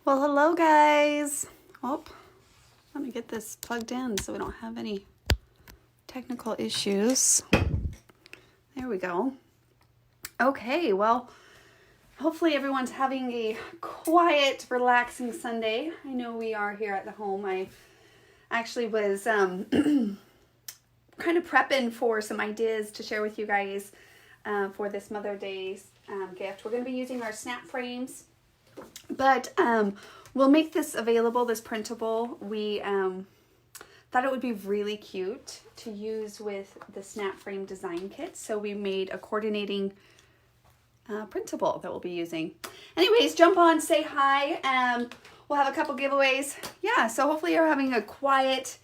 Well, hello guys. Oh, let me get this plugged in so we don't have any technical issues. There we go. Okay, well, hopefully everyone's having a quiet, relaxing Sunday. I know we are here at the home. I actually was kind of prepping for some ideas to share with you guys for this Mother's Day gift. We're going to be using our snap frames. But we'll make this available, this printable. We thought it would be really cute to use with the snap frame design kit. So we made a coordinating printable that we'll be using. Anyways, jump on, say hi. We'll have a couple giveaways. Yeah, so hopefully you're having a quiet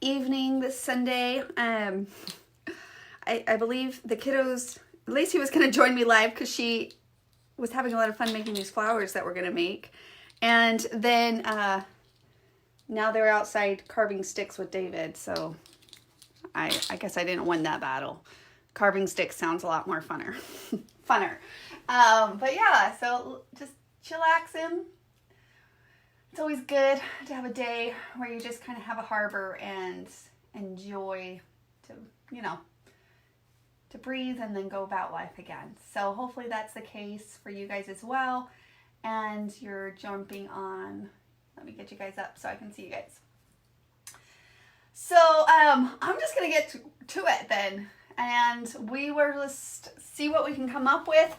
evening this Sunday. I believe the kiddos, Lacey was going to join me live because she was having a lot of fun making these flowers that we're going to make. And then now they're outside carving sticks with David. So I guess I didn't win that battle. Carving sticks sounds a lot more funner. But yeah, so just chillaxing. It's always good to have a day where you just kind of have a harbor and enjoy to, to breathe and then go about life again. So hopefully that's the case for you guys as well. And you're jumping on, let me get you guys up so I can see you guys. So I'm just gonna get to it then. And we will just see what we can come up with.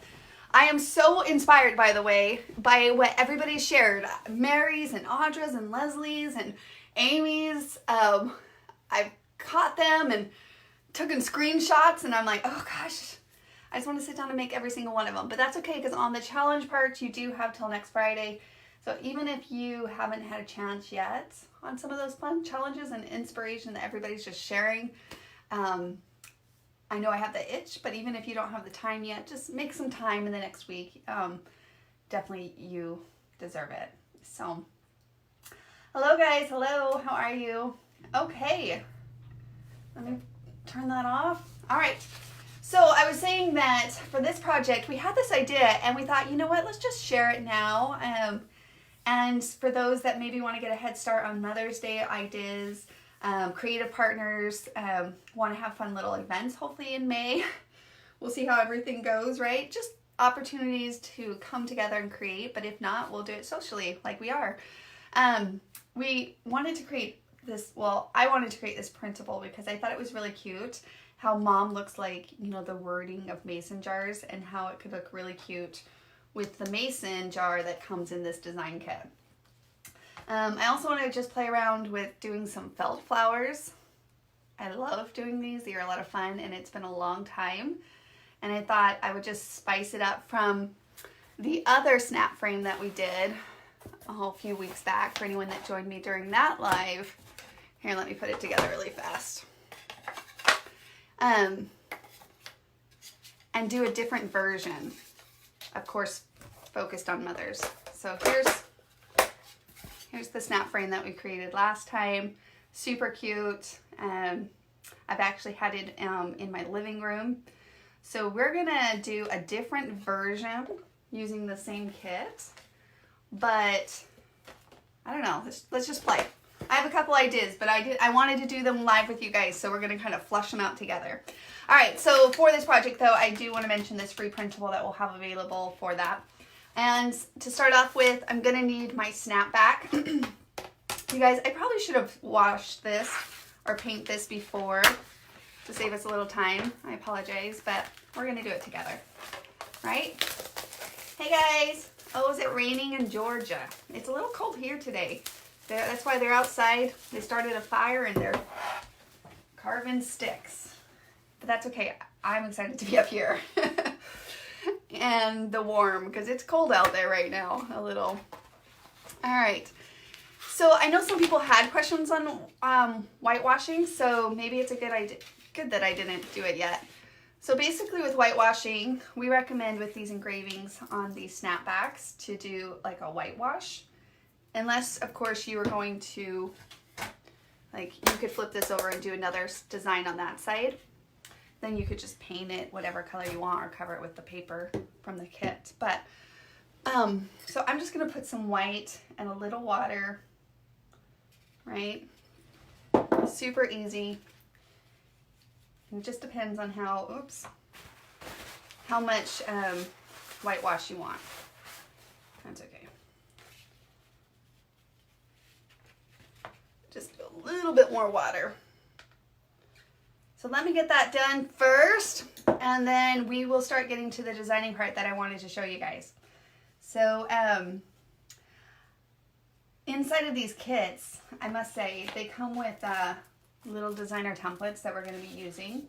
I am so inspired, by the way, by what everybody shared. Mary's and Audra's and Leslie's and Amy's. I've caught them and taken screenshots, and I'm like, oh gosh, I just want to sit down and make every single one of them. But that's okay, because on the challenge part, you do have till next Friday. So even if you haven't had a chance yet on some of those fun challenges and inspiration that everybody's just sharing, I know I have the itch, but even if you don't have the time yet, just make some time in the next week. Definitely you deserve it. So, hello guys, hello, how are you? Okay, let me turn that off. All right, so I was saying that for this project, we had this idea and we thought, you know what, let's just share it now. And for those that maybe want to get a head start on Mother's Day ideas, creative partners, want to have fun little events, hopefully in May. We'll see how everything goes, right? Just opportunities to come together and create, but if not, we'll do it socially like we are. We wanted to create this, well, I wanted to create this printable because I thought it was really cute how mom looks like, the wording of mason jars, and how it could look really cute with the mason jar that comes in this design kit. I also want to just play around with doing some felt flowers. I love doing these. They are a lot of fun, and it's been a long time. And I thought I would just spice it up from the other snap frame that we did a few weeks back for anyone that joined me during that live. Here, let me put it together really fast. And do a different version, of course, focused on mothers. So here's the snap frame that we created last time. Super cute. I've actually had it in my living room. So we're gonna do a different version using the same kit, but I don't know, let's just play. I have a couple ideas, but I wanted to do them live with you guys, so we're gonna kind of flush them out together. All right, so for this project though, I do want to mention this free printable that we'll have available for that. And to start off with, I'm gonna need my snapback. You guys, I probably should have washed this or paint this before to save us a little time. I apologize, but we're gonna do it together, right? Hey guys, oh, is it raining in Georgia? It's a little cold here today. That's why they're outside. They started a fire and they're carving sticks. But that's okay. I'm excited to be up here. And the warm, because it's cold out there right now, a little. All right. So I know some people had questions on whitewashing, so maybe it's a good that I didn't do it yet. So basically with whitewashing, we recommend with these engravings on these snapbacks to do like a whitewash. Unless, of course, you were going to, like, you could flip this over and do another design on that side. Then you could just paint it whatever color you want or cover it with the paper from the kit. But So I'm just gonna put some white and a little water, right? Super easy. It just depends on how much whitewash you want. That's okay. Just a little bit more water. So let me get that done first, and then we will start getting to the designing part that I wanted to show you guys. So inside of these kits, I must say, they come with little designer templates that we're going to be using.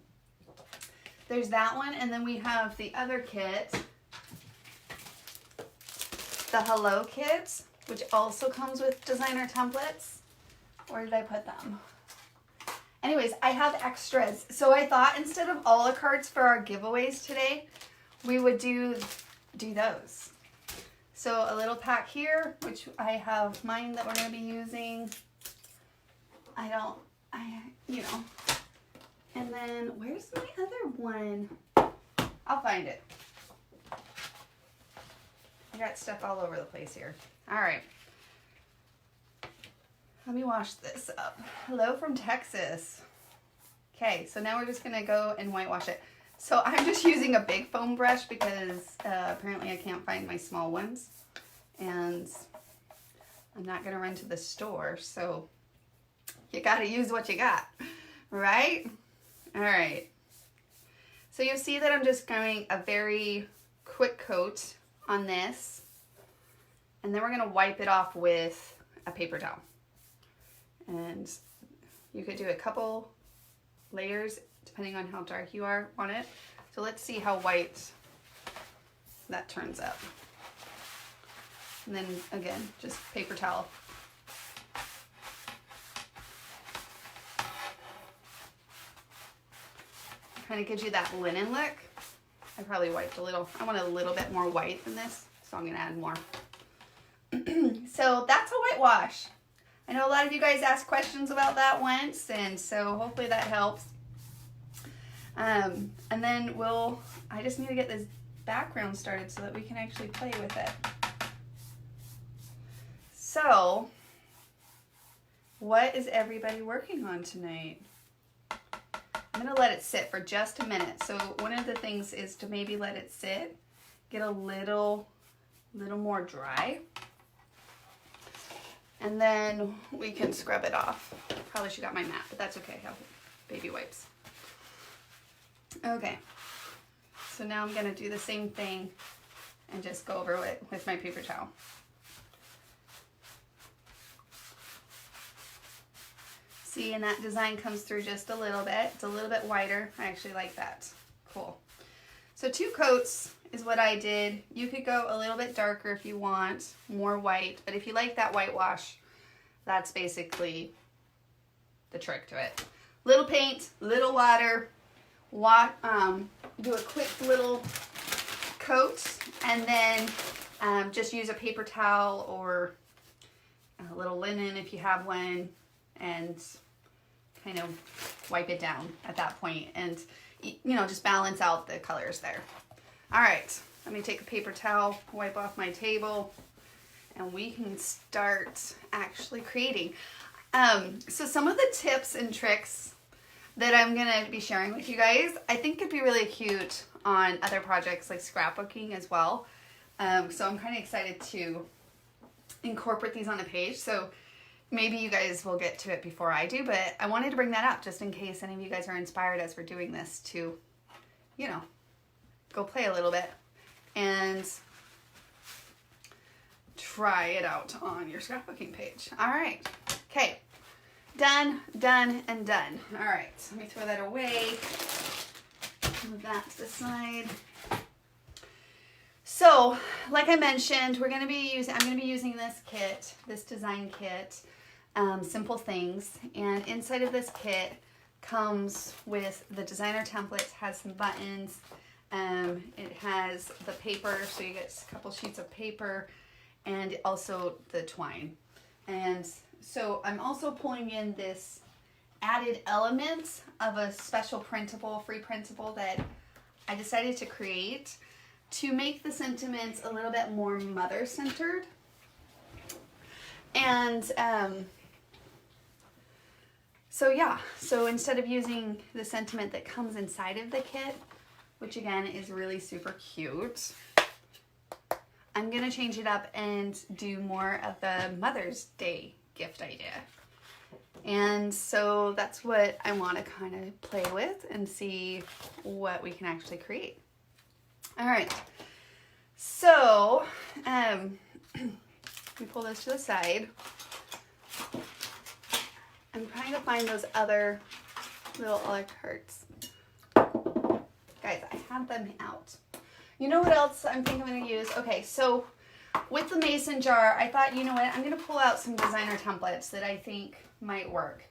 There's that one, and then we have the other kit, the Hello Kit, which also comes with designer templates. Where did I put them? Anyways, I have extras. So I thought instead of all the cards for our giveaways today, we would do those. So a little pack here, which I have mine that we're going to be using. You know. And then where's my other one? I'll find it. I got stuff all over the place here. All right. Let me wash this up. Hello from Texas. Okay, so now we're just gonna go and whitewash it. So I'm just using a big foam brush because apparently I can't find my small ones. And I'm not gonna run to the store, so you gotta use what you got, right? All right. So you'll see that I'm just going a very quick coat on this. And then we're gonna wipe it off with a paper towel. And you could do a couple layers depending on how dark you want it. So let's see how white that turns up. And then again, just paper towel. Kind of gives you that linen look. I probably wiped a little. I want a little bit more white than this, so I'm gonna add more. So that's a whitewash. I know a lot of you guys asked questions about that once, and so hopefully that helps. And then I just need to get this background started so that we can actually play with it. So, what is everybody working on tonight? I'm gonna let it sit for just a minute. So one of the things is to maybe let it sit, get a little more dry. And then we can scrub it off. Probably should have got my mat, but that's okay. I have baby wipes. Okay. So now I'm gonna do the same thing and just go over it with my paper towel. See, and that design comes through just a little bit. It's a little bit whiter. I actually like that. Cool. So 2 coats is what I did. You could go a little bit darker if you want, more white, but if you like that whitewash, that's basically the trick to it. Little paint, little water, do a quick little coat, and then just use a paper towel or a little linen if you have one, and kind of wipe it down at that point, and just balance out the colors there. All right, let me take a paper towel, wipe off my table, and we can start actually creating. So some of the tips and tricks that I'm gonna be sharing with you guys, I think could be really cute on other projects like scrapbooking as well. So I'm kind of excited to incorporate these on the page. So maybe you guys will get to it before I do, but I wanted to bring that up just in case any of you guys are inspired as we're doing this to, go play a little bit and try it out on your scrapbooking page. All right. Okay. Done, done, and done. All right. Let me throw that away. Move that to the side. So, like I mentioned, I'm going to be using this kit, this design kit, Simple Things, and inside of this kit comes with the designer templates, has some buttons, it has the paper, so you get a couple sheets of paper, and also the twine. And so I'm also pulling in this added element of a special printable, free printable that I decided to create. to make the sentiments a little bit more mother-centered. And so yeah, so instead of using the sentiment that comes inside of the kit, which again is really super cute, I'm going to change it up and do more of the Mother's Day gift idea. And so that's what I want to kind of play with and see what we can actually create. All right, so we pull this to the side. I'm trying to find those other little a la cartes. Guys, I have them out. You know what else I'm thinking I'm going to use? Okay, so with the mason jar, I thought, you know what, I'm going to pull out some designer templates that I think might work.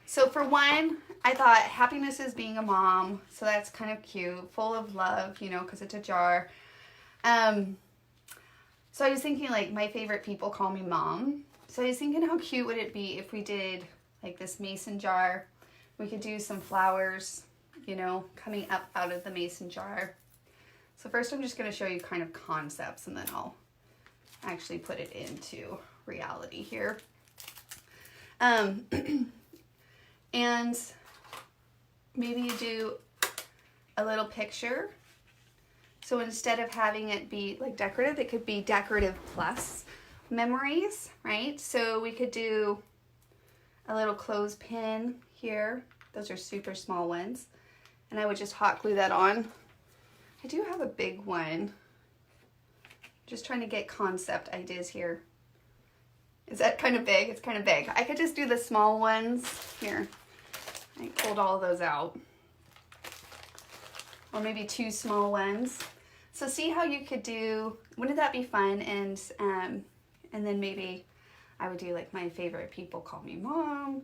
So for one, I thought happiness is being a mom, so that's kind of cute, full of love, you know, because it's a jar. So I was thinking, like, my favorite people call me mom. So I was thinking, how cute would it be if we did like this mason jar? We could do some flowers, you know, coming up out of the mason jar. So first I'm just going to show you kind of concepts, and then I'll actually put it into reality here. And maybe you do a little picture. So instead of having it be like decorative, it could be decorative plus memories, right? So we could do a little clothespin here. Those are super small ones. And I would just hot glue that on. I do have a big one. Just trying to get concept ideas here. Is that kind of big? It's kind of big. I could just do the small ones here. I pulled all of those out. Or maybe two small ones. So see how you could do, wouldn't that be fun? And then maybe I would do like my favorite people call me mom.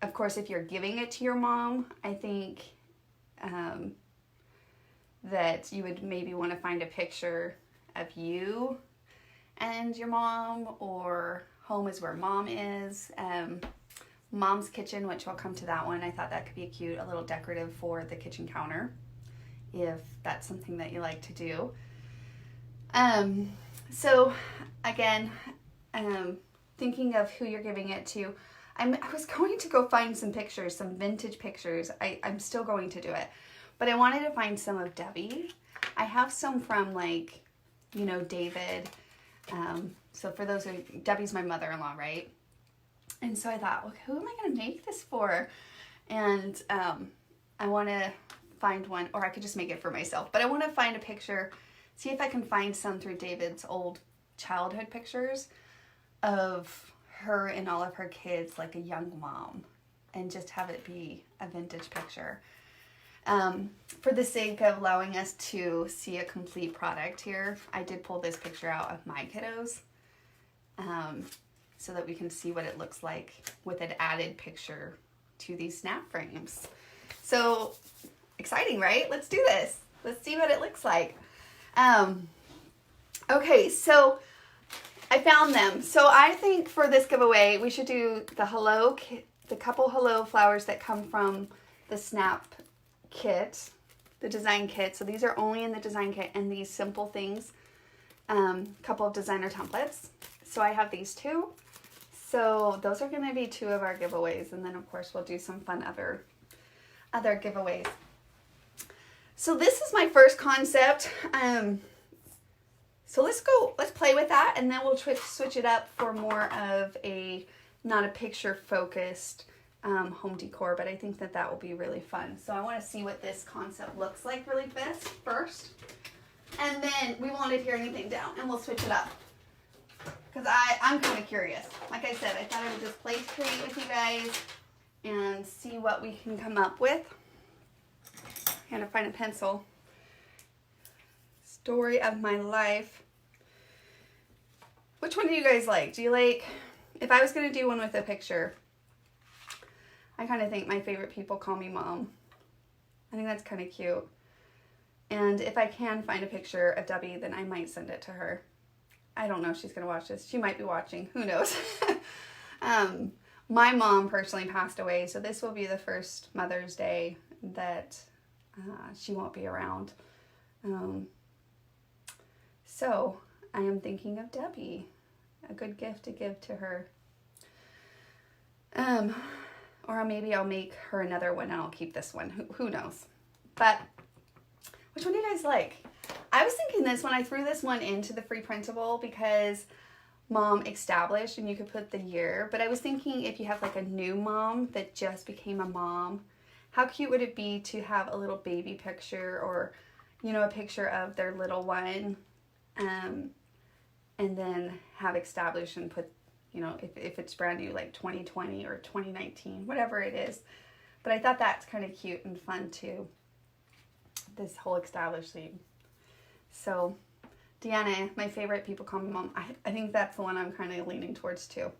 Of course, if you're giving it to your mom, I think that you would maybe want to find a picture of you and your mom, or home is where mom is. Mom's kitchen, which I'll come to that one. I thought that could be cute, a little decorative for the kitchen counter, if that's something that you like to do. So again, thinking of who you're giving it to, I was going to go find some pictures, some vintage pictures. I'm still going to do it, but I wanted to find some of Debbie. I have some from, like, you know, David. So for those who, Debbie's my mother-in-law, right? And so I thought, well, who am I going to make this for? And I want to find one, or I could just make it for myself, but I want to find a picture, see if I can find some through David's old childhood pictures of her and all of her kids, like a young mom, and just have it be a vintage picture. For the sake of allowing us to see a complete product here, I did pull this picture out of my kiddos, so that we can see what it looks like with an added picture to these snap frames. So exciting, right? Let's do this. Let's see what it looks like. Okay, so I found them. So I think for this giveaway, we should do the couple hello flowers that come from the snap kit, the design kit. So these are only in the design kit, and these simple things, couple of designer templates. So I have these two. So those are going to be two of our giveaways, and then of course we'll do some fun other giveaways. So this is my first concept. So let's play with that, and then we'll switch it up for more of a, not a picture focused home decor, but I think that will be really fun. So I want to see what this concept looks like really best first, and then we won't adhere anything down, and we'll switch it up. Because I'm kind of curious. Like I said, I thought I would just play create with you guys and see what we can come up with. I had to find a pencil. Story of my life. Which one do you guys like? Do you like, if I was going to do one with a picture, I kind of think my favorite people call me mom. I think that's kind of cute. And if I can find a picture of Debbie, then I might send it to her. I don't know if she's going to watch this. She might be watching. Who knows? My mom personally passed away, so this will be the first Mother's Day that she won't be around. So I am thinking of Debbie, a good gift to give to her. Or maybe I'll make her another one and I'll keep this one. Who knows? But which one do you guys like? I was thinking this when I threw this one into the free printable because Mom established and you could put the year. But I was thinking if you have like a new mom that just became a mom, how cute would it be to have a little baby picture or, you know, a picture of their little one, and then have established and put, you know, if it's brand new, like 2020 or 2019, whatever it is. But I thought that's kind of cute and fun too, this whole established theme. So Deanna, my favorite, people call me Mom. I think that's the one I'm kind of leaning towards too.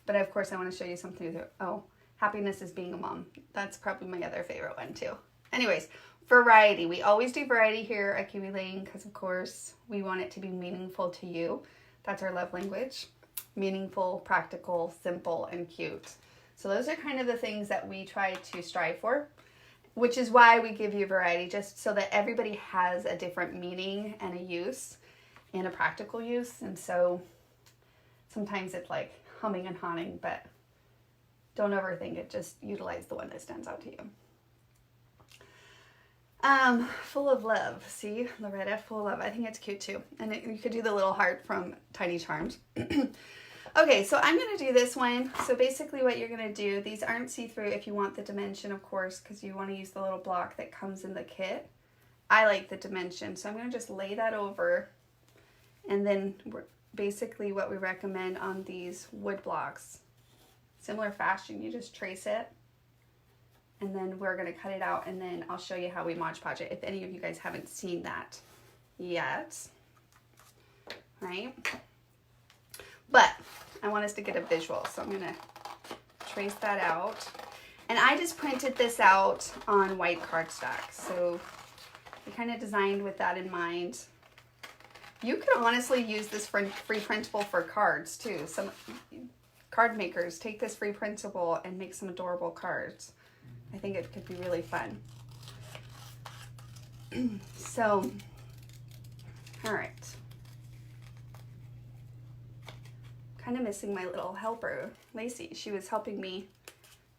But of course I want to show you something with, oh, happiness is being a mom. That's probably my other favorite one too. Anyways, variety. We always do variety here at Kiwi Lane because of course we want it to be meaningful to you. That's our love language. Meaningful, practical, simple, and cute. So those are kind of the things that we try to strive for, which is why we give you variety, just so that everybody has a different meaning and a use and a practical use. And so sometimes it's like humming and hawing, but don't overthink it. Just utilize the one that stands out to you. Full of love. See, Loretta, full of love. I think it's cute too. And you could do the little heart from Tiny Charms. Okay, so I'm going to do this one. So basically what you're going to do, these aren't see-through if you want the dimension, of course, because you want to use the little block that comes in the kit. I like the dimension, so I'm going to just lay that over. And then basically what we recommend on these wood blocks, similar fashion, you just trace it. And then we're going to cut it out, and then I'll show you how we Mod Podge it if any of you guys haven't seen that yet. Right? But I want us to get a visual, so I'm going to trace that out. And I just printed this out on white cardstock, so we kind of designed with that in mind. You could honestly use this free printable for cards too. Some card makers take this free printable and make some adorable cards. I think it could be really fun. So, all right. Kind of missing my little helper, Lacey. She was helping me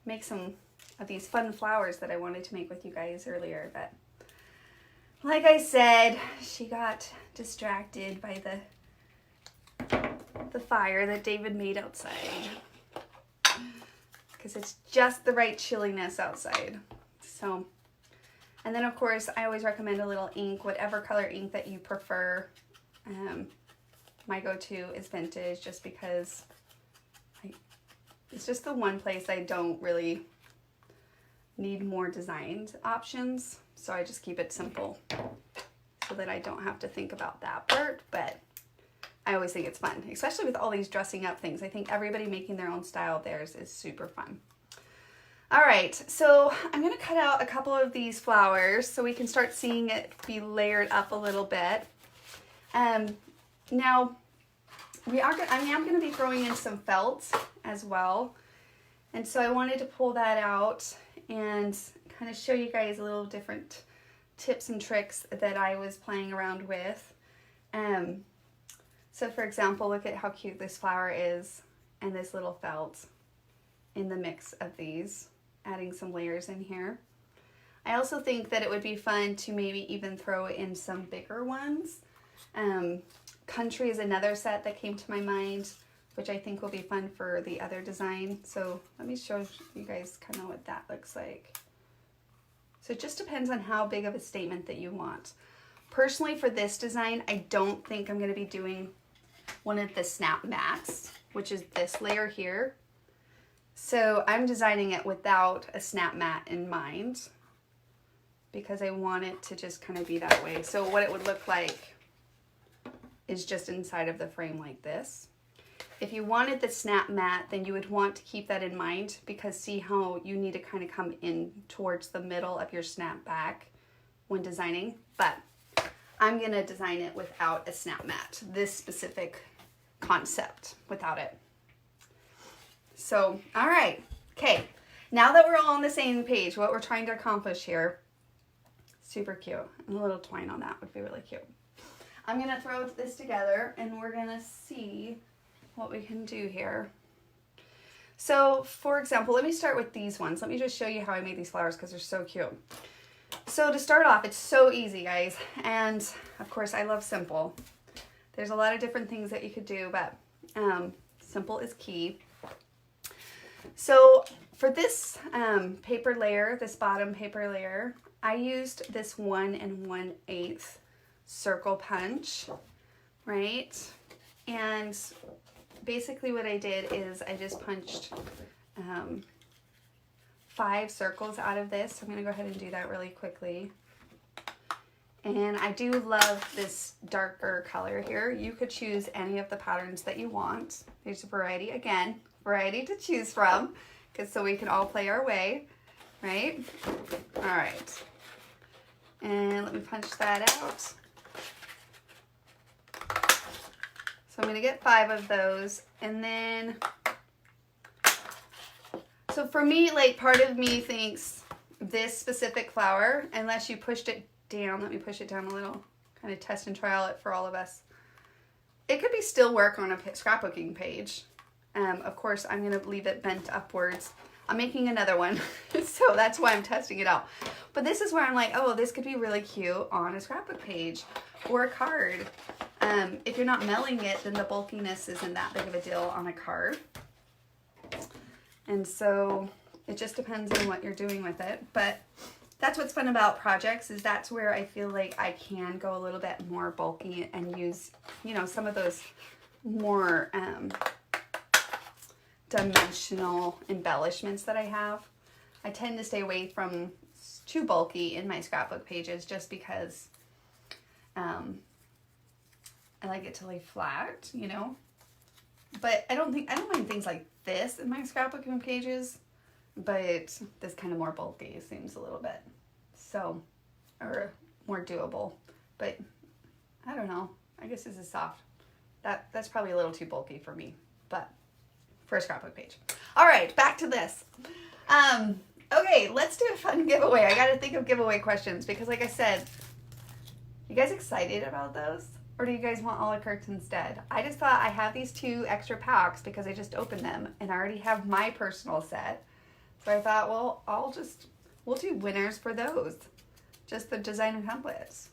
make some of these fun flowers that I wanted to make with you guys earlier, but like I said, she got distracted by the fire that David made outside, because it's just the right chilliness outside. So, and then of course I always recommend a little ink, whatever color ink that you prefer. My go-to is vintage, just because it's just the one place I don't really need more designed options, so I just keep it simple so that I don't have to think about that part. But I always think it's fun, especially with all these dressing up things. I think everybody making their own style of theirs is super fun. All right, so I'm going to cut out a couple of these flowers so we can start seeing it be layered up a little bit. Now, I am going to be throwing in some felt as well, and so I wanted to pull that out and kind of show you guys a little different tips and tricks that I was playing around with. So for example, look at how cute this flower is and this little felt in the mix of these, adding some layers in here. I also think that it would be fun to maybe even throw in some bigger ones. Country is another set that came to my mind, which I think will be fun for the other design. So let me show you guys kind of what that looks like. So it just depends on how big of a statement that you want. Personally, for this design, I don't think I'm going to be doing one of the snap mats, which is this layer here. So I'm designing it without a snap mat in mind because I want it to just kind of be that way. So what it would look like is just inside of the frame like this. If you wanted the snap mat, then you would want to keep that in mind, because see how you need to kind of come in towards the middle of your snap back when designing. But I'm going to design it without a snap mat, this specific concept without it. So, all right. Okay. Now that we're all on the same page, what we're trying to accomplish here, Super cute. And a little twine on that would be really cute. I'm going to throw this together and we're going to see what we can do here. So for example, let me start with these ones. Let me just show you how I made these flowers because they're so cute. So to start off, it's so easy, guys. And of course, I love simple. There's a lot of different things that you could do, but simple is key. So for this paper layer, this bottom paper layer, I used this 1 1/8 circle punch, right? And basically what I did is I just punched 5 circles out of this. So I'm gonna go ahead and do that really quickly. And I do love this darker color here. You could choose any of the patterns that you want. There's a variety, again, variety to choose from, because so we can all play our way, right? All right. And let me punch that out. So I'm gonna get 5 of those. And then, so for me, like part of me thinks this specific flower, unless you pushed it down, let me push it down a little, kind of test and trial it for all of us. It could be still work on a scrapbooking page. Of course, I'm going to leave it bent upwards. I'm making another one, so that's why I'm testing it out. But this is where I'm like, oh, this could be really cute on a scrapbook page or a card. If you're not mailing it, then the bulkiness isn't that big of a deal on a card. And so it just depends on what you're doing with it. But that's what's fun about projects, is that's where I feel like I can go a little bit more bulky and use, you know, some of those more dimensional embellishments that I have. I tend to stay away from too bulky in my scrapbook pages just because I like it to lay flat, you know. But I don't mind things like this in my scrapbooking pages. But this kind of more bulky seems a little bit so, or more doable. But I don't know. I guess this is soft. That's probably a little too bulky for me, but for a scrapbook page. All right, back to this. Okay, let's do a fun giveaway. I got to think of giveaway questions because, like I said, you guys excited about those? Or do you guys want a la carte instead? I just thought I have these 2 extra packs because I just opened them and I already have my personal set. So I thought, well, we'll do winners for those. Just the designer templates.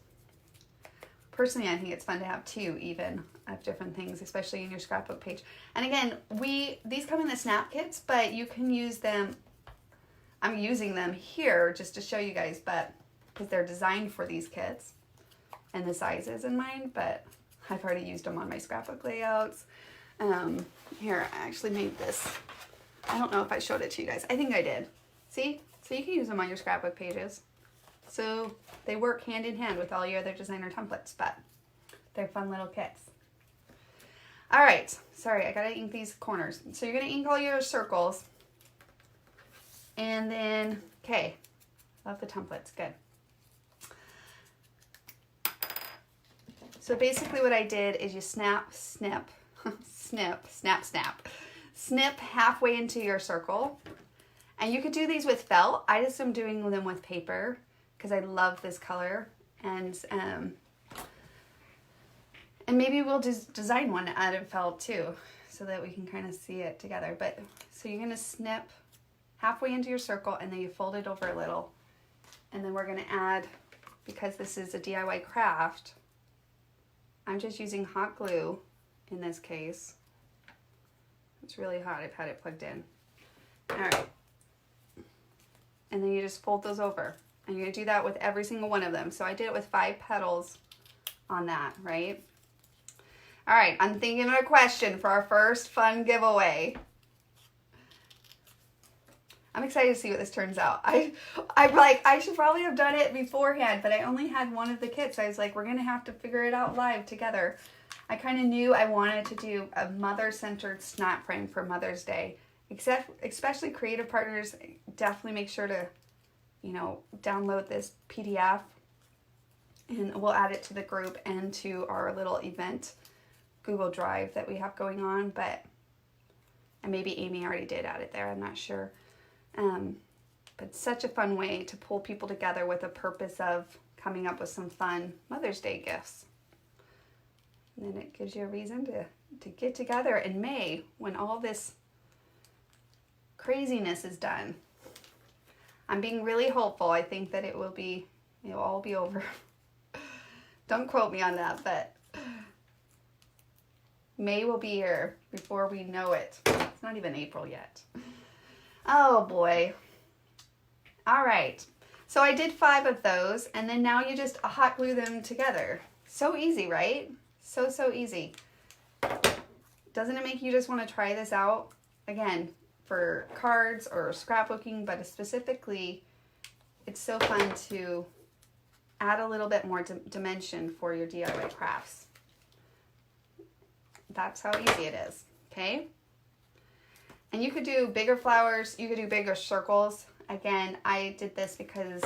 Personally, I think it's fun to have 2 even of different things, especially in your scrapbook page. And again, these come in the snap kits, but you can use them. I'm using them here just to show you guys, but because they're designed for these kits and the sizes in mind, but I've already used them on my scrapbook layouts. Here, I actually made this. I don't know if I showed it to you guys. I think I did. See? So you can use them on your scrapbook pages. So they work hand in hand with all your other designer templates, but they're fun little kits. All right. Sorry, I gotta ink these corners. So you're gonna ink all your circles. And then, okay. Love the templates, good. So basically what I did is you snip, snip halfway into your circle. And you could do these with felt. I just am doing them with paper because I love this color. And maybe we'll just design one out of felt too so that we can kind of see it together. But so you're gonna snip halfway into your circle and then you fold it over a little. And then we're gonna add, because this is a DIY craft, I'm just using hot glue in this case. It's really hot, I've had it plugged in. All right. And then you just fold those over. And you're gonna do that with every single one of them. So I did it with 5 petals on that, right? All right, I'm thinking of a question for our first fun giveaway. I'm excited to see what this turns out. I'm like, I should probably have done it beforehand, but I only had one of the kits. I was like, we're gonna have to figure it out live together. I kind of knew I wanted to do a mother-centered snap frame for Mother's Day. Especially creative partners, definitely make sure to, you know, download this PDF and we'll add it to the group and to our little event Google Drive that we have going on. And maybe Amy already did add it there, I'm not sure. But such a fun way to pull people together with a purpose of coming up with some fun Mother's Day gifts. And then it gives you a reason to get together in May when all this craziness is done. I'm being really hopeful. I think that it'll all be over. Don't quote me on that, but May will be here before we know it. It's not even April yet. Oh boy. All right. So I did 5 of those, and then now you just hot glue them together. So easy, right? So easy. Doesn't it make you just want to try this out? Again, for cards or scrapbooking, but specifically, it's so fun to add a little bit more dimension for your DIY crafts. That's how easy it is, okay? And you could do bigger flowers, you could do bigger circles. Again, I did this because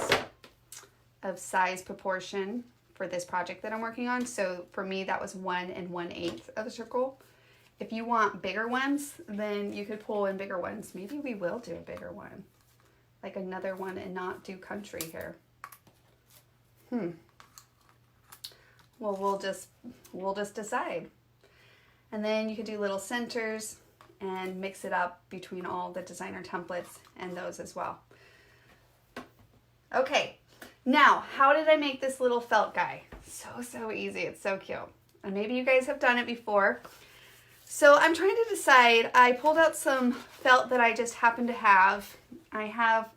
of size proportion for this project that I'm working on. So for me, that was 1 1/8 of a circle. If you want bigger ones, then you could pull in bigger ones. Maybe we will do a bigger one, like another one, and not do country here. Well, we'll just decide. And then you could do little centers and mix it up between all the designer templates and those as well. Okay, now how did I make this little felt guy? So easy. It's so cute. And maybe you guys have done it before. So I'm trying to decide. I pulled out some felt that I just happen to have. I have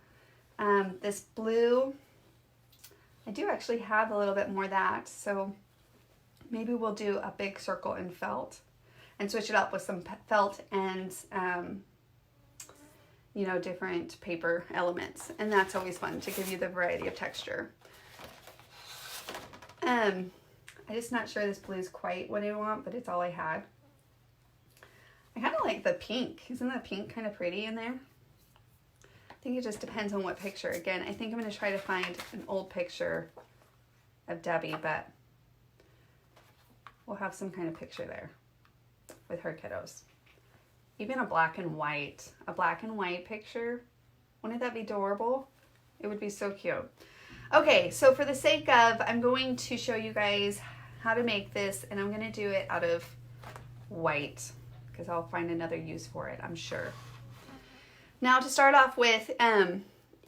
this blue. I do actually have a little bit more of that. So maybe we'll do a big circle in felt and switch it up with some felt and, you know, different paper elements. And that's always fun to give you the variety of texture. I'm just not sure this blue is quite what I want, but it's all I had. I kind of like the pink. Isn't that pink kind of pretty in there? I think it just depends on what picture. Again, I think I'm going to try to find an old picture of Debbie, but we'll have some kind of picture there with her kiddos. Even a black and white picture. Wouldn't that be adorable? It would be so cute. Okay, so for the sake of, I'm going to show you guys how to make this, and I'm going to do it out of white because I'll find another use for it, I'm sure. Now to start off with,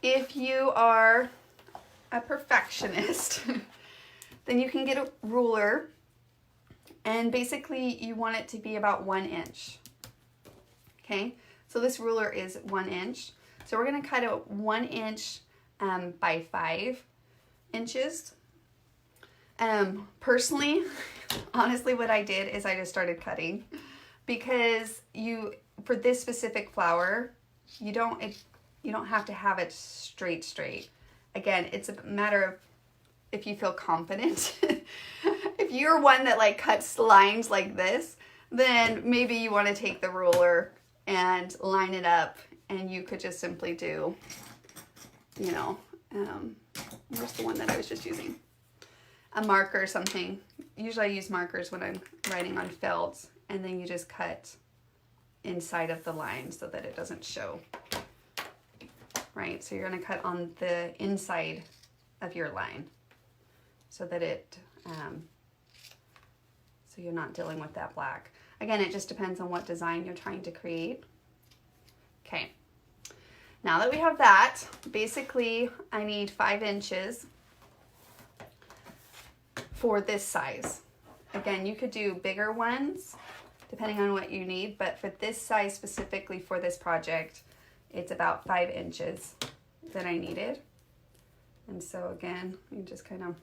if you are a perfectionist, then you can get a ruler, and basically you want it to be about 1 inch. Okay, so this ruler is 1 inch. So we're going to cut it 1 inch by 5 inches. Personally, honestly, what I did is I just started cutting, because for this specific flower, you don't have to have it straight. Again, it's a matter of if you feel confident. If you're one that like cuts lines like this, then maybe you want to take the ruler and line it up, and you could just simply do, you know, where's the one that I was just using? A marker or something. Usually I use markers when I'm writing on felt, and then you just cut inside of the line so that it doesn't show, right? So you're going to cut on the inside of your line so that it, so you're not dealing with that black. Again, it just depends on what design you're trying to create. Okay, now that we have that, basically I need 5 inches for this size. Again, you could do bigger ones depending on what you need, but for this size specifically for this project, it's about 5 inches that I needed. And so again, you just kind of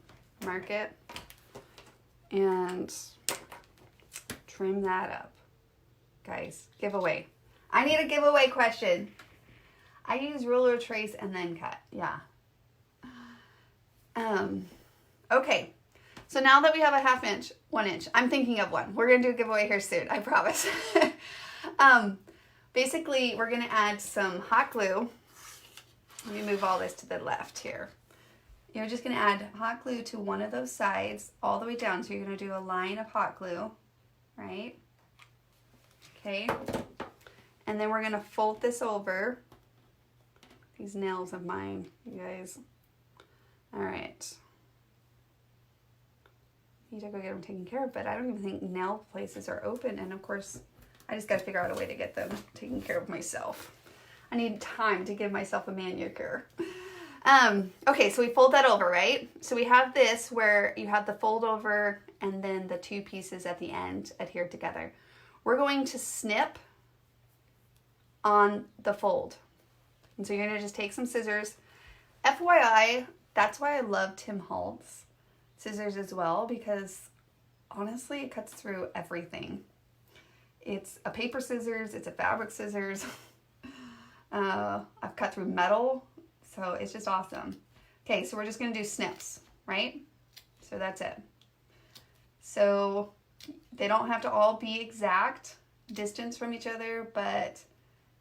mark it and trim that up. Guys, giveaway. I need a giveaway question. I use ruler, trace, and then cut. Yeah. Okay. So now that we have a 1/2 inch, 1 inch, I'm thinking of one. We're going to do a giveaway here soon, I promise. Basically, we're going to add some hot glue. Let me move all this to the left here. You're just going to add hot glue to one of those sides all the way down. So you're going to do a line of hot glue, right? Okay. And then we're going to fold this over. These nails of mine, you guys. All right. need to go get them taken care of, but I don't even think nail places are open. And of course, I just got to figure out a way to get them taken care of myself. I need time to give myself a manicure. Okay, so we fold that over, right? So we have this where you have the fold over and then the two pieces at the end adhered together. We're going to snip on the fold. And so you're going to just take some scissors. FYI, that's why I love Tim Holtz scissors as well, because honestly, it cuts through everything. It's a paper scissors, it's a fabric scissors. I've cut through metal, so it's just awesome. Okay, so we're just gonna do snips, right? So that's it. So they don't have to all be exact distance from each other, but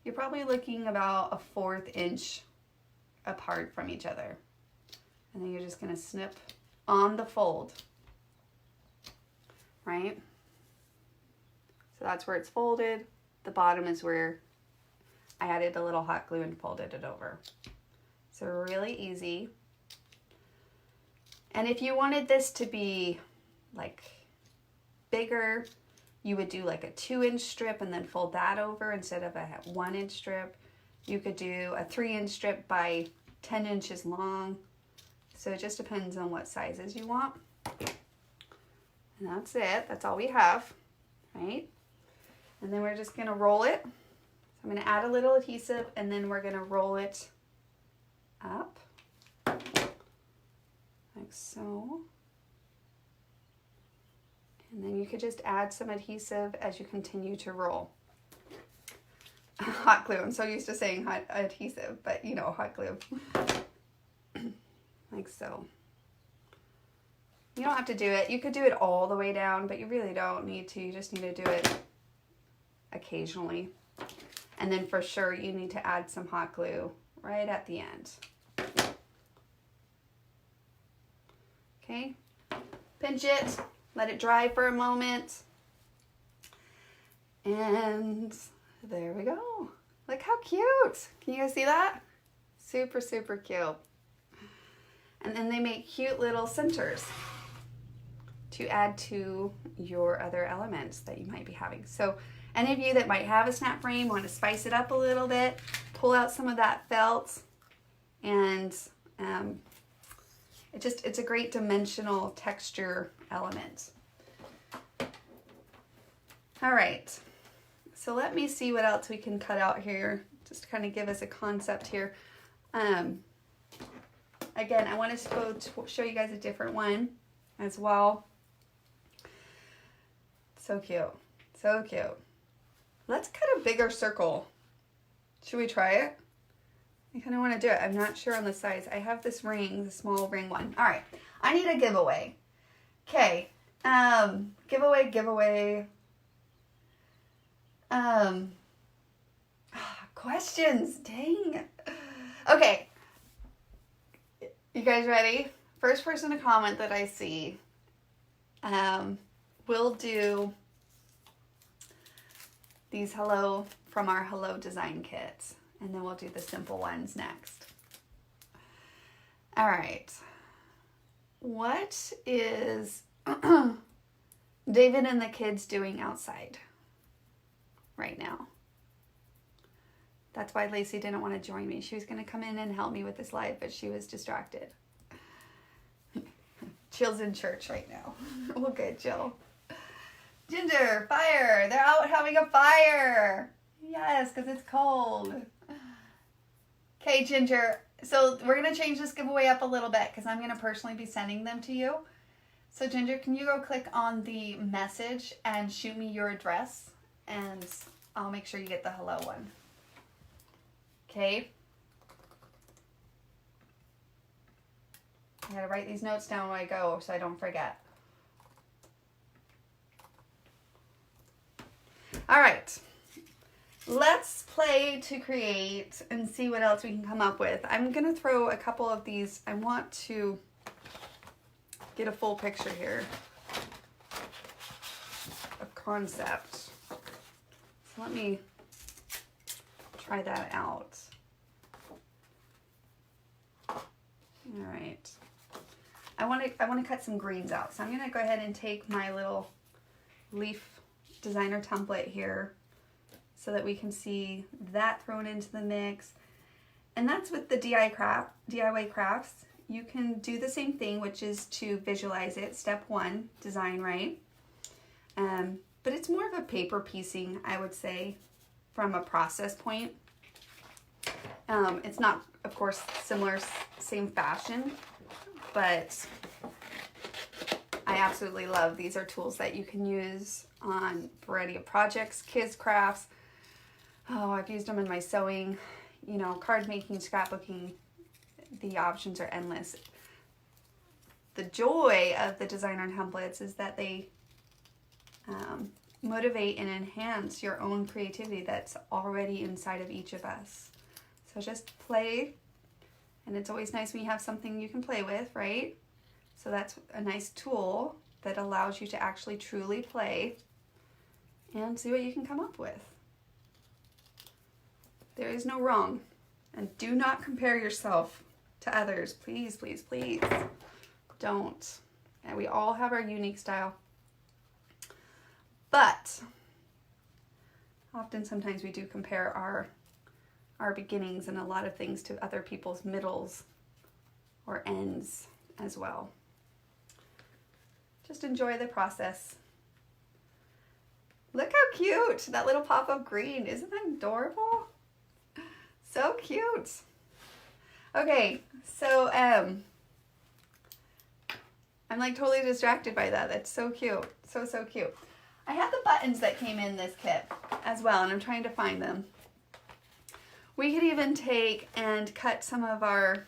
you're probably looking about a 1/4 inch apart from each other. And then you're just gonna snip on the fold, right? So that's where it's folded. The bottom is where I added a little hot glue and folded it over. So really easy. And if you wanted this to be like bigger, you would do like a 2-inch strip and then fold that over instead of a 1-inch strip. You could do a 3-inch strip by 10 inches long. So it just depends on what sizes you want. And that's it. That's all we have, right? And then we're just gonna roll it. I'm gonna add a little adhesive and then we're gonna roll it up, like so. And then you could just add some adhesive as you continue to roll. Hot glue, I'm so used to saying hot adhesive, but you know, hot glue. Like so. You don't have to do it. You could do it all the way down, but you really don't need to. You just need to do it occasionally. And then for sure, you need to add some hot glue right at the end. Okay, pinch it, let it dry for a moment. And there we go. Look how cute. Can you guys see that? Super, super cute. And then they make cute little centers to add to your other elements that you might be having. So any of you that might have a snap frame, want to spice it up a little bit, pull out some of that felt, and it's a great dimensional texture element. All right, so let me see what else we can cut out here, just to kind of give us a concept here. Again, I wanted to go to show you guys a different one as well. So cute, so cute. Let's cut a bigger circle. Should we try it? I kind of want to do it. I'm not sure on the size. I have this ring, the small ring one. All right, I need a giveaway. Okay, giveaway. Questions, dang. Okay, you guys ready? First person to comment that I see, we'll do these hello from our hello design kit, and then we'll do the simple ones next. All right, what is David and the kids doing outside right now? That's why Lacey didn't want to join me. She was going to come in and help me with this live, but she was distracted. Jill's in church right now. Well, good, Jill. Ginger, fire. They're out having a fire. Yes, because it's cold. Okay, Ginger. So we're going to change this giveaway up a little bit because I'm going to personally be sending them to you. So Ginger, can you go click on the message and shoot me your address, and I'll make sure you get the hello one. Okay. I gotta write these notes down when I go so I don't forget. All right. Let's play to create and see what else we can come up with. I'm gonna throw a couple of these. I want to get a full picture here of concept. So let me try that out. All right. I want to cut some greens out. So I'm going to go ahead and take my little leaf designer template here so that we can see that thrown into the mix. And that's with the DIY crafts. You can do the same thing, which is to visualize it. Step 1, design right. But it's more of a paper piecing, I would say, from a process point. It's not, of course, similar, same fashion, but I absolutely love these are tools that you can use on a variety of projects, kids crafts. Oh, I've used them in my sewing, you know, card making, scrapbooking. The options are endless. The joy of the designer templates is that they motivate and enhance your own creativity that's already inside of each of us. So just play, and it's always nice when you have something you can play with, right? So that's a nice tool that allows you to actually truly play and see what you can come up with. There is no wrong, and do not compare yourself to others. Please, please, please don't. And we all have our unique style. But often sometimes we do compare our beginnings and a lot of things to other people's middles or ends as well. Just enjoy the process. Look how cute that little pop of green. Isn't that adorable? So cute. Okay, so I'm like totally distracted by that. That's so cute. So, so cute. I have the buttons that came in this kit as well, and I'm trying to find them. We could even take and cut some of our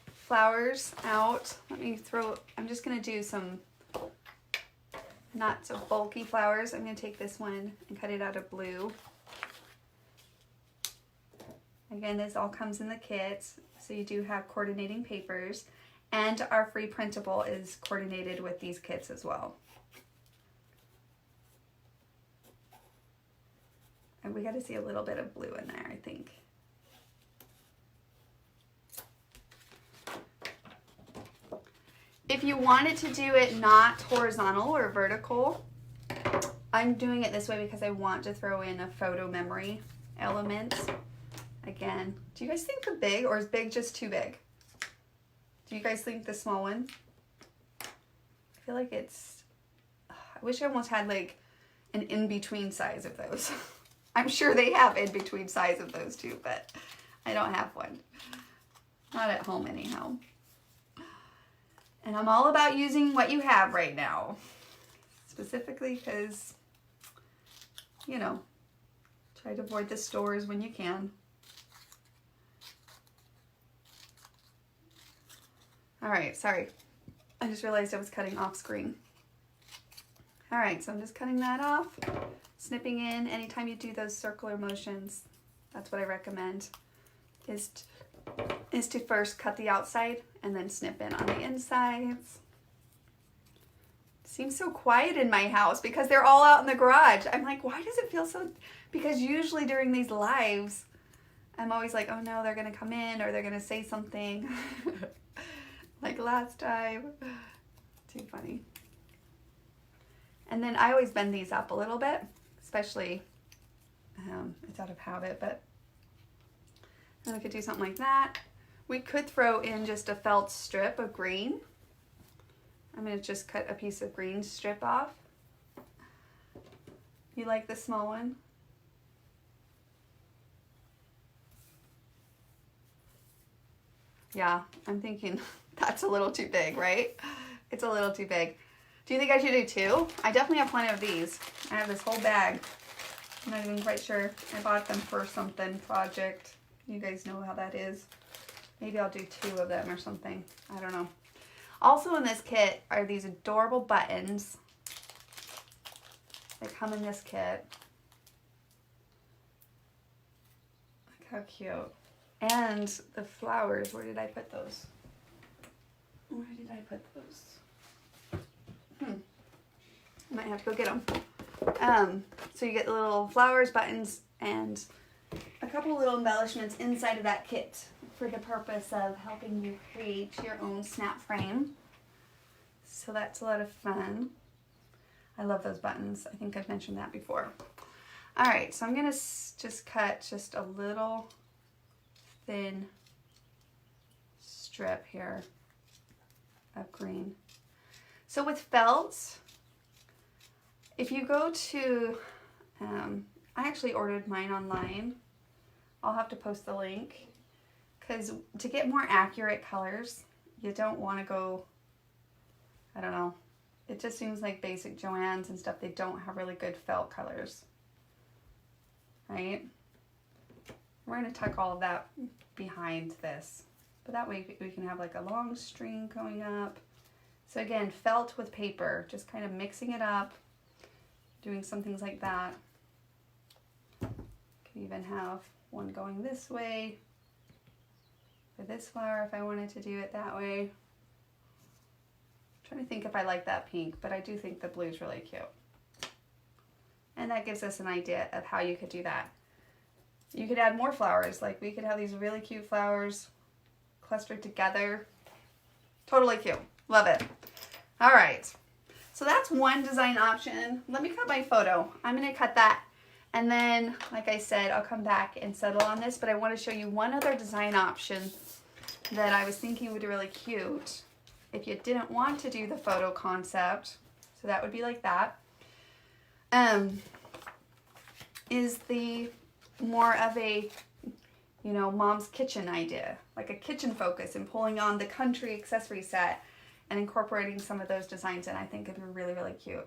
flowers out. I'm just gonna do some not so bulky flowers. I'm gonna take this one and cut it out of blue. Again, this all comes in the kit, so you do have coordinating papers, and our free printable is coordinated with these kits as well. And we got to see a little bit of blue in there, I think. If you wanted to do it not horizontal or vertical, I'm doing it this way because I want to throw in a photo memory element. Again, do you guys think the big, or is big just too big? Do you guys think the small one? I feel like it's, I wish I almost had like an in-between size of those. I'm sure they have in-between size of those too, but I don't have one. Not at home anyhow. And I'm all about using what you have right now. Specifically because, you know, try to avoid the stores when you can. All right, sorry. I just realized I was cutting off screen. All right, so I'm just cutting that off, snipping in. Anytime you do those circular motions, that's what I recommend, is to first cut the outside and then snip in on the insides. It seems so quiet in my house because they're all out in the garage. I'm like, why does it feel so, because usually during these lives, I'm always like, oh no, they're gonna come in or they're gonna say something. Like last time. Too funny. And then I always bend these up a little bit, especially, it's out of habit, but then we could do something like that. We could throw in just a felt strip of green. I'm gonna just cut a piece of green strip off. You like the small one? Yeah, I'm thinking that's a little too big, right? It's a little too big. Do you think I should do two? I definitely have plenty of these. I have this whole bag. I'm not even quite sure. I bought them for something project. You guys know how that is. Maybe I'll do two of them or something. I don't know. Also in this kit are these adorable buttons that come in this kit. Look how cute. And the flowers, where did I put those? Where did I put those? I might have to go get them. So you get the little flowers, buttons, and a couple little embellishments inside of that kit. for the purpose of helping you create your own snap frame. So that's a lot of fun. I love those buttons. I think I've mentioned that before. All right, so I'm gonna just cut just a little thin strip here of green. So with felt, if you go to, I actually ordered mine online. I'll have to post the link, because to get more accurate colors, you don't want to go, I don't know, it just seems like basic Joann's and stuff, they don't have really good felt colors, right? We're going to tuck all of that behind this, but that way we can have like a long string going up. So again, felt with paper, just kind of mixing it up, doing some things like that. Could even have one going this way for this flower if I wanted to do it that way. I'm trying to think if I like that pink, but I do think the blue is really cute. And that gives us an idea of how you could do that. You could add more flowers, like we could have these really cute flowers clustered together. Totally cute. Love it. All right. So that's one design option. Let me cut my photo. I'm going to cut that. And then, like I said, I'll come back and settle on this, but I want to show you one other design option that I was thinking would be really cute if you didn't want to do the photo concept. So that would be like that. Is the more of a, you know, mom's kitchen idea, like a kitchen focus, and pulling on the country accessory set and incorporating some of those designs in. I think it'd be really, really cute.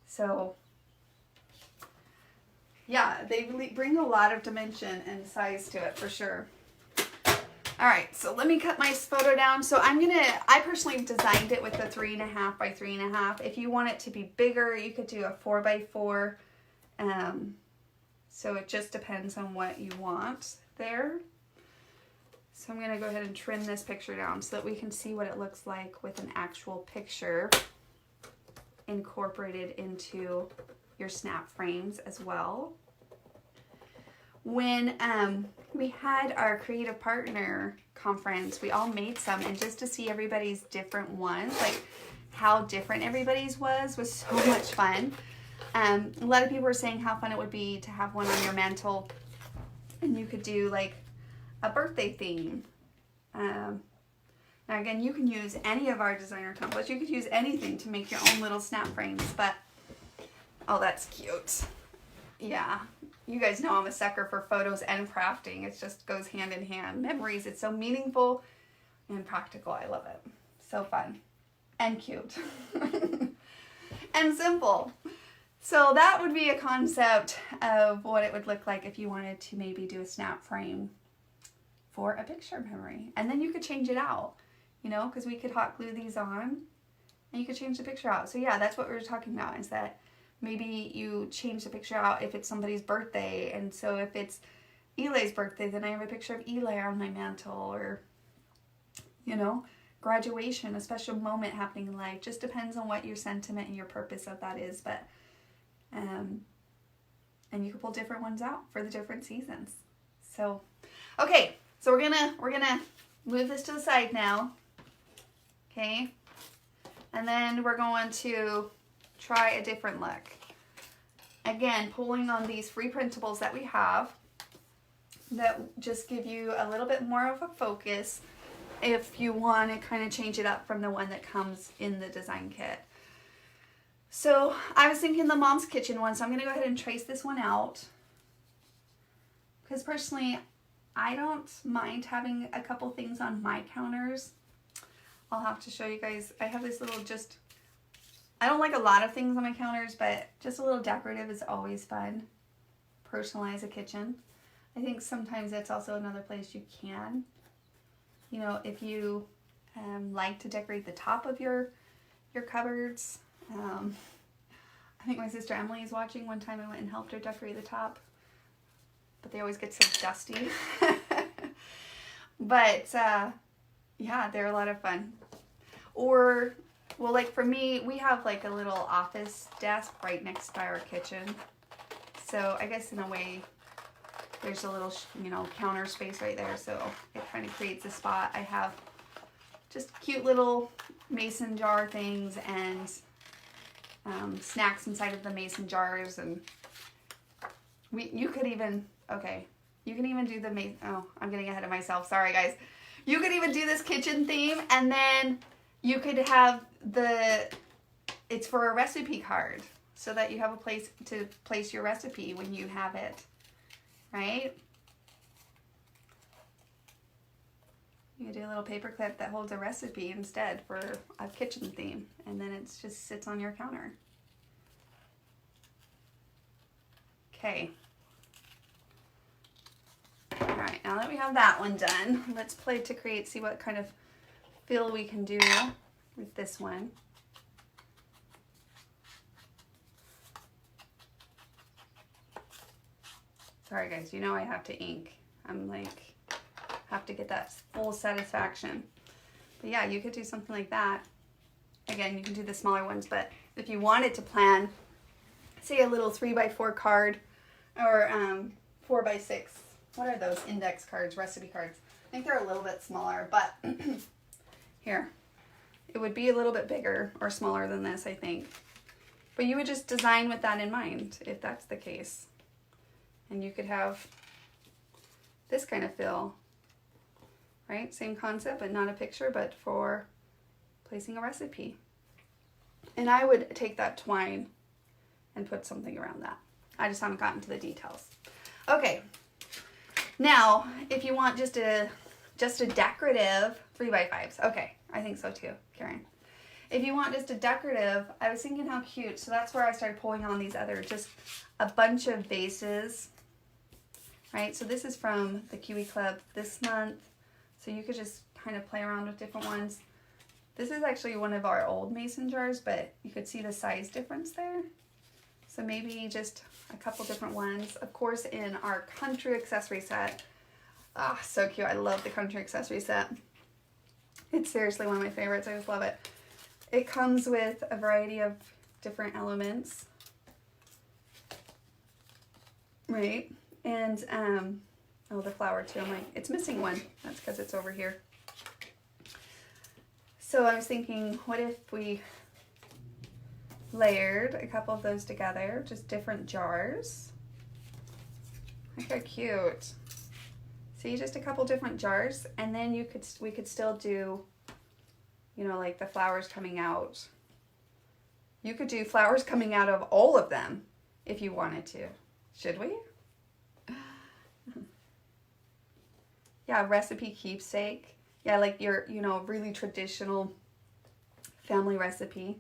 So yeah, they really bring a lot of dimension and size to it for sure. All right, so let me cut my photo down. So I personally designed it with the 3.5 by 3.5. If you want it to be bigger, you could do a 4 by 4. So it just depends on what you want there. So I'm gonna go ahead and trim this picture down so that we can see what it looks like with an actual picture incorporated into your snap frames as well. When we had our creative partner conference, we all made some, and just to see everybody's different ones, like how different everybody's was so much fun. A lot of people were saying how fun it would be to have one on your mantle, and you could do like a birthday theme. Now again, you can use any of our designer templates. You could use anything to make your own little snap frames, but oh, that's cute. Yeah, you guys know I'm a sucker for photos and crafting. It just goes hand in hand. Memories, it's so meaningful and practical. I love it. So fun and cute and simple. So that would be a concept of what it would look like if you wanted to maybe do a snap frame for a picture memory. And then you could change it out, you know, because we could hot glue these on and you could change the picture out. So yeah, that's what we were talking about, is that maybe you change the picture out if it's somebody's birthday. And so if it's Eli's birthday, then I have a picture of Eli on my mantle, or, you know, graduation, a special moment happening in life. Just depends on what your sentiment and your purpose of that is. But, and you can pull different ones out for the different seasons. So, okay, so we're gonna move this to the side now. Okay. And then we're going to try a different look. Again, pulling on these free printables that we have that just give you a little bit more of a focus if you want to kind of change it up from the one that comes in the design kit. So I was thinking the mom's kitchen one, so I'm going to go ahead and trace this one out, because personally I don't mind having a couple things on my counters. I'll have to show you guys. I have this little, I don't like a lot of things on my counters, but just a little decorative is always fun. Personalize a kitchen. I think sometimes that's also another place you can. You know, if you like to decorate the top of your cupboards. I think my sister Emily is watching. One time I went and helped her decorate the top, but they always get so dusty. But yeah, they're a lot of fun. Or, well, like for me, we have like a little office desk right next to our kitchen. So I guess in a way there's a little, you know, counter space right there, so it kind of creates a spot. I have just cute little mason jar things and snacks inside of the mason jars, and you could even, okay, you can even do the oh, I'm getting ahead of myself, sorry guys. You could even do this kitchen theme, and then you could have it's for a recipe card, so that you have a place to place your recipe when you have it, right? You could do a little paper clip that holds a recipe instead for a kitchen theme, and then it just sits on your counter. Okay. All right, now that we have that one done, let's play to create, see what kind of feel we can do with this one. Sorry guys, you know I have to ink. I'm like, have to get that full satisfaction. But yeah, you could do something like that. Again, you can do the smaller ones, but if you wanted to plan, say a little 3x4 card or 4x6, what are those index cards, recipe cards? I think they're a little bit smaller, but here, it would be a little bit bigger or smaller than this, I think. But you would just design with that in mind, if that's the case. And you could have this kind of feel, right? Same concept, but not a picture, but for placing a recipe. And I would take that twine and put something around that. I just haven't gotten to the details. Okay, now if you want just a decorative 3x5s, okay, I think so too, Karen. If you want just a decorative, I was thinking how cute, so that's where I started pulling on these other, just a bunch of vases, right? So this is from the Kiwi Club this month, so you could just kind of play around with different ones. This is actually one of our old mason jars, but you could see the size difference there. So maybe just a couple different ones. Of course, in our country accessory set. Ah, so cute. I love the country accessory set. It's seriously one of my favorites. I just love it. It comes with a variety of different elements. Right? And, oh, the flower too. I'm like, it's missing one. That's because it's over here. So I was thinking, what if we layered a couple of those together, just different jars. Look how cute. See, just a couple different jars, and then we could still do, you know, like the flowers coming out. You could do flowers coming out of all of them if you wanted to. Should we? Yeah, recipe keepsake. Yeah, like your, you know, really traditional family recipe.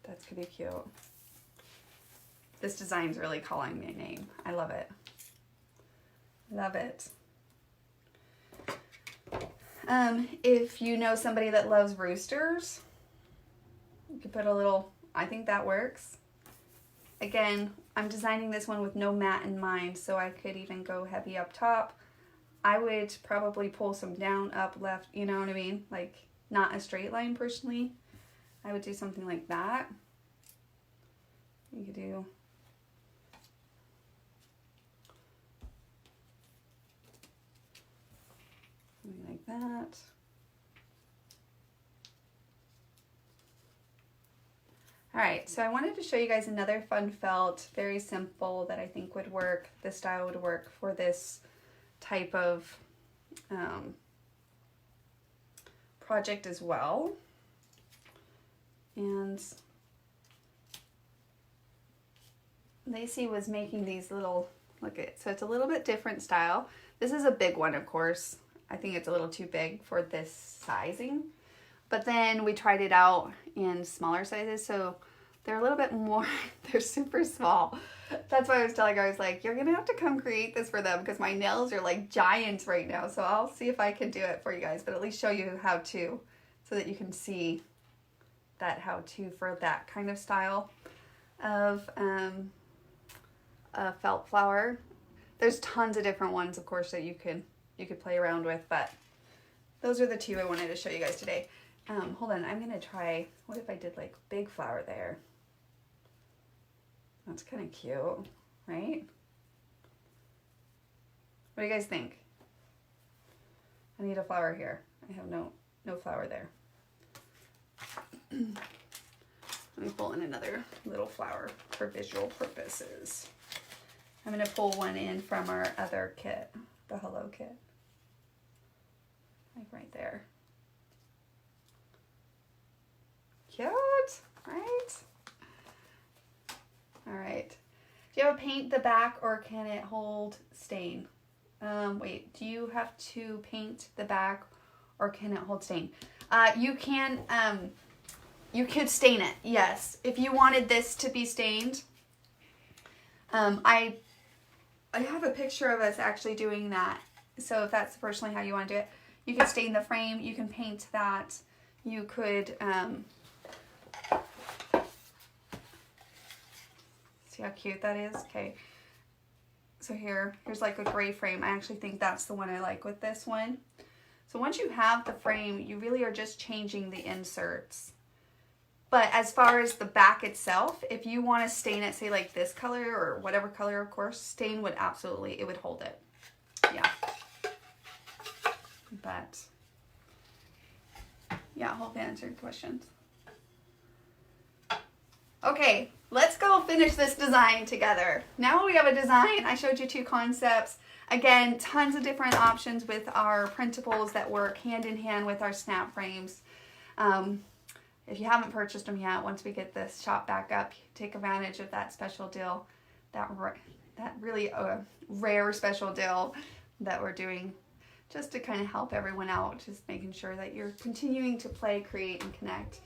That's gonna be cute. This design's really calling my name. I love it. Love it. If you know somebody that loves roosters, you could put a little, I think that works. Again, I'm designing this one with no mat in mind, so I could even go heavy up top. I would probably pull some down, up, left, you know what I mean? Like, not a straight line personally. I would do something like that. You could do something like that. All right, so I wanted to show you guys another fun felt, very simple, that I think would work. This style would work for this type of project as well. And Lacey was making these little, look at, so it's a little bit different style. This is a big one, of course. I think it's a little too big for this sizing. But then we tried it out in smaller sizes, so they're a little bit more, they're super small. That's why I was telling her, I was like, you're gonna have to come create this for them because my nails are like giants right now. So I'll see if I can do it for you guys, but at least show you how to, so that you can see that how to for that kind of style of a felt flower. There's tons of different ones, of course, that you could play around with, but those are the two I wanted to show you guys today. Hold on, I'm gonna try, what if I did like big flower there? That's kind of cute, right? What do you guys think? I need a flower here. I have no flower there. Let me pull in another little flower for visual purposes. I'm going to pull one in from our other kit, the Hello kit. Like right there. Cute, right? All right. Do you have a paint the back or can it hold stain? Wait, do you have to paint the back or can it hold stain? You could stain it, yes. If you wanted this to be stained, I have a picture of us actually doing that. So if that's personally how you want to do it, you can stain the frame, you can paint that, you could, see how cute that is? Okay. So here's like a gray frame. I actually think that's the one I like with this one. So once you have the frame, you really are just changing the inserts. But as far as the back itself, if you want to stain it, say like this color or whatever color, of course, stain would absolutely, it would hold it. Yeah. But yeah, I hope I answered questions. Okay, let's go finish this design together. Now we have a design. I showed you 2 concepts. Again, tons of different options with our printables that work hand in hand with our snap frames. If you haven't purchased them yet, once we get this shop back up, take advantage of that special deal, that really rare special deal that we're doing just to kind of help everyone out, just making sure that you're continuing to play, create, and connect,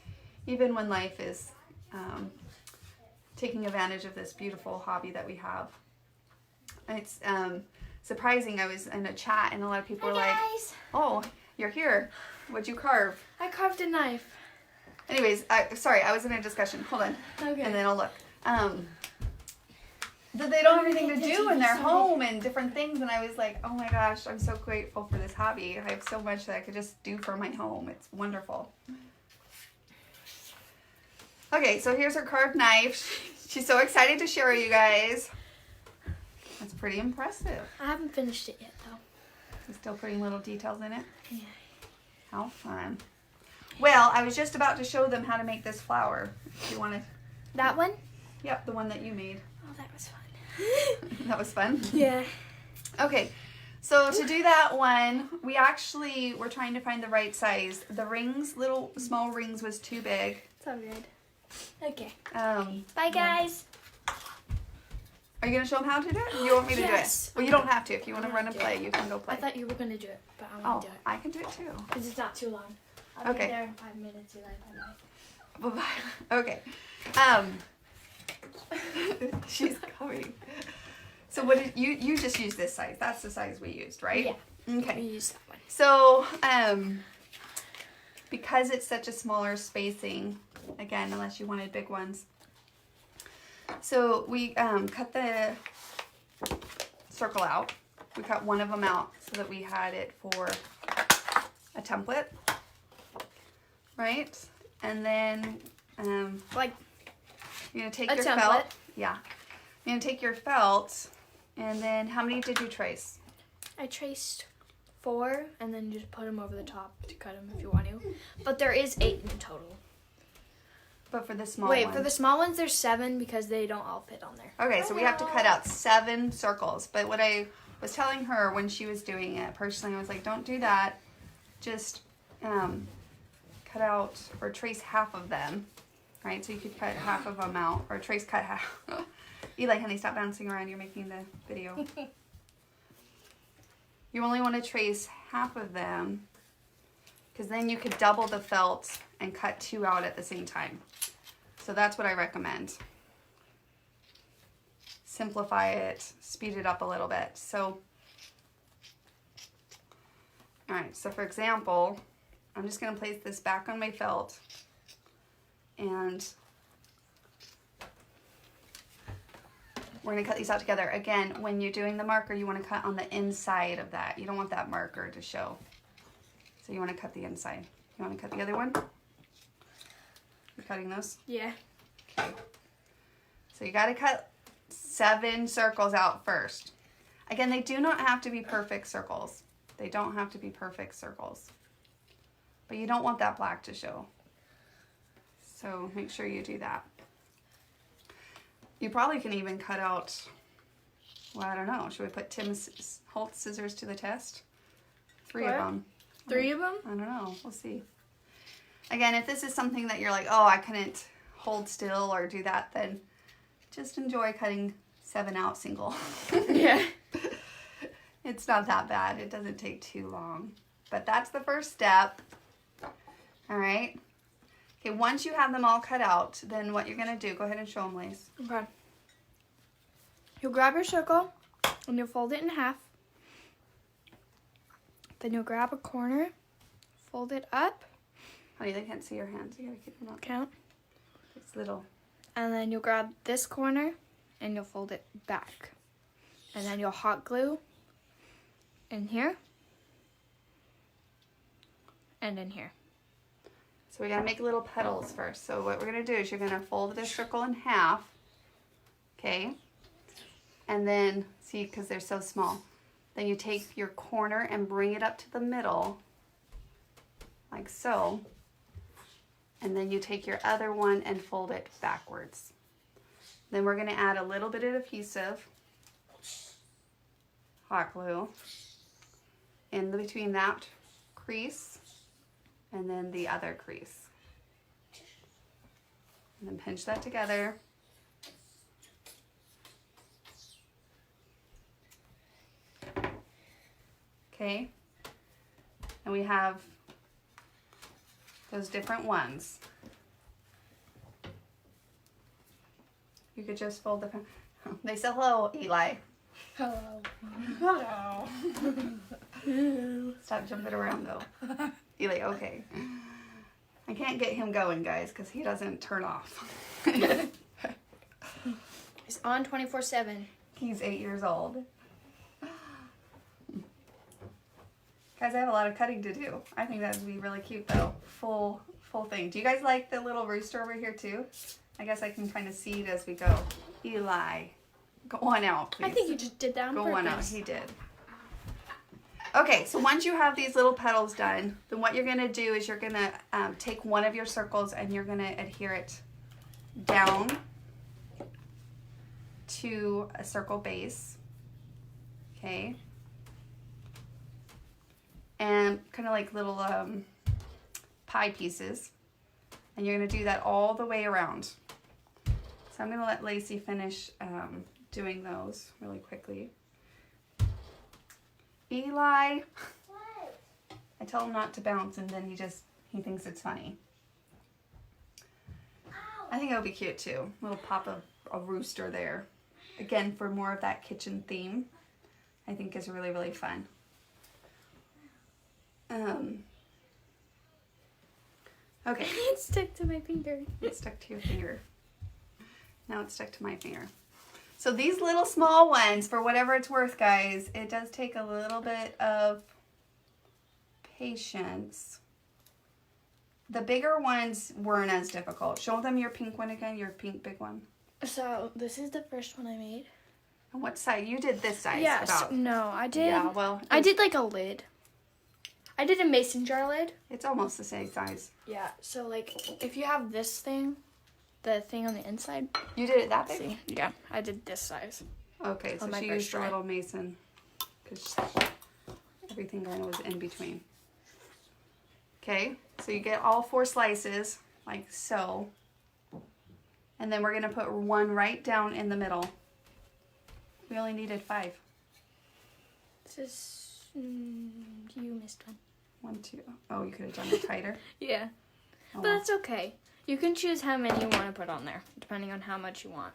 even when life is taking advantage of this beautiful hobby that we have. It's surprising. I was in a chat and a lot of people were like, "Oh, you're here. What'd you carve?" I carved a knife. Anyways, sorry, I was in a discussion. Hold on. Okay. And then I'll look. That they don't have anything to do in their home and different things, and I was like, oh my gosh, I'm so grateful for this hobby. I have so much that I could just do for my home. It's wonderful. Okay, so here's her carved knife. She's so excited to share with you guys. That's pretty impressive. I haven't finished it yet, though. You're still putting little details in it? Yeah. How fun. Well, I was just about to show them how to make this flower. If you want to... That one? Yep, the one that you made. Oh, that was fun. That was fun? Yeah. Okay, so to do that one, we actually were trying to find the right size. The rings, little small rings, was too big. It's all good. Okay. Bye, guys. Are you going to show them how to do it? You want me to do it? Well, you don't have to. If you want to run and do play, it. you can go play. I thought you were going to do it, but I want to do it. I can do it too. Because it's not too long. I'll Okay. be there in 5 minutes. Bye-bye. Okay. She's coming. So what did you just use this size? That's the size we used, right? Yeah. Okay. We used that one. So, because it's such a smaller spacing, again, unless you wanted big ones. So we cut the circle out. We cut one of them out so that we had it for a template, right? And then, Like you're gonna take a your template. felt. Yeah. You're gonna take your felt, and then how many did you trace? I traced 4 and then just put them over the top to cut them if you want to. But there is 8 in total. But for the small Wait, one. for the small ones there's 7 because they don't all fit on there. Okay, so we have to cut out 7 circles. But what I was telling her when she was doing it, personally, I was like, don't do that. Just cut out or trace half of them, right? So you could cut half of them out or cut half. Eli, honey, stop bouncing around. You're making the video. You only want to trace half of them because then you could double the felt and cut 2 out at the same time. So that's what I recommend. Simplify it, speed it up a little bit. So, all right, so for example, I'm just gonna place this back on my felt and we're gonna cut these out together. Again, when you're doing the marker, you wanna cut on the inside of that. You don't want that marker to show. So you wanna cut the inside. You wanna cut the other one? You're cutting those? Yeah. Okay. So you got to cut 7 circles out first. Again, they do not have to be perfect circles. They don't have to be perfect circles. But you don't want that black to show. So make sure you do that. You probably can even cut out, well, I don't know. Should we put Tim Holt's scissors to the test? 3 of them. 3 of them? I don't know. We'll see. Again, if this is something that you're like, oh, I couldn't hold still or do that, then just enjoy cutting 7 out single. Yeah. It's not that bad. It doesn't take too long. But that's the first step. All right. Okay, once you have them all cut out, then what you're going to do, go ahead and show them, Lace. Okay. You'll grab your circle and you'll fold it in half. Then you'll grab a corner, fold it up. Honey, they can't see your hands. You got to keep them up. Count. It's little. And then you'll grab this corner and you'll fold it back. And then you'll hot glue in here and in here. So we got to make little petals first. So what we're going to do is you're going to fold this circle in half. Okay. And then, see, because they're so small. Then you take your corner and bring it up to the middle, like so. And then you take your other one and fold it backwards. Then we're going to add a little bit of adhesive, hot glue, in between that crease and then the other crease. And then pinch that together. Okay, and we have those different ones. You could just fold the, they say hello, Eli. Hello. Hello. Stop jumping around though. Eli, okay. I can't get him going, guys, because he doesn't turn off. It's on 24/7. He's 8 years old. Guys, I have a lot of cutting to do. I think that would be really cute though. Full thing. Do you guys like the little rooster over here too? I guess I can kind of see it as we go. Eli, go on out, please. I think you just did that on Go purpose. on out. He did. Okay, so once you have these little petals done, then what you're going to do is you're going to take one of your circles and you're going to adhere it down to a circle base. Okay. And kind of like little pie pieces. And you're going to do that all the way around. So I'm going to let Lacey finish doing those really quickly. Eli. What? I tell him not to bounce and then he thinks it's funny. Ow. I think it would be cute too. A little pop of a rooster there. Again, for more of that kitchen theme, I think is really, really fun. Okay. It stuck to my finger. It stuck to your finger. Now it's stuck to my finger. So these little small ones, for whatever it's worth, guys, it does take a little bit of patience. The bigger ones weren't as difficult. Show them your pink one again, your pink big one. So this is the first one I made. And what size? You did this size. Yeah, about. no, I did. Yeah, well. I did like a lid. I did a mason jar lid. It's almost the same size. Yeah, so like if you have this thing, the thing on the inside. You did it that big? See, yeah, I did this size. Okay, so my she first used a try. little mason because everything kind of was in between. Okay, so you get all 4 slices like so. And then we're going to put one right down in the middle. We only needed 5. This is, you missed one. 1, 2. Oh, you could have done it tighter. Yeah, Oh, but that's okay. You can choose how many you want to put on there, depending on how much you want.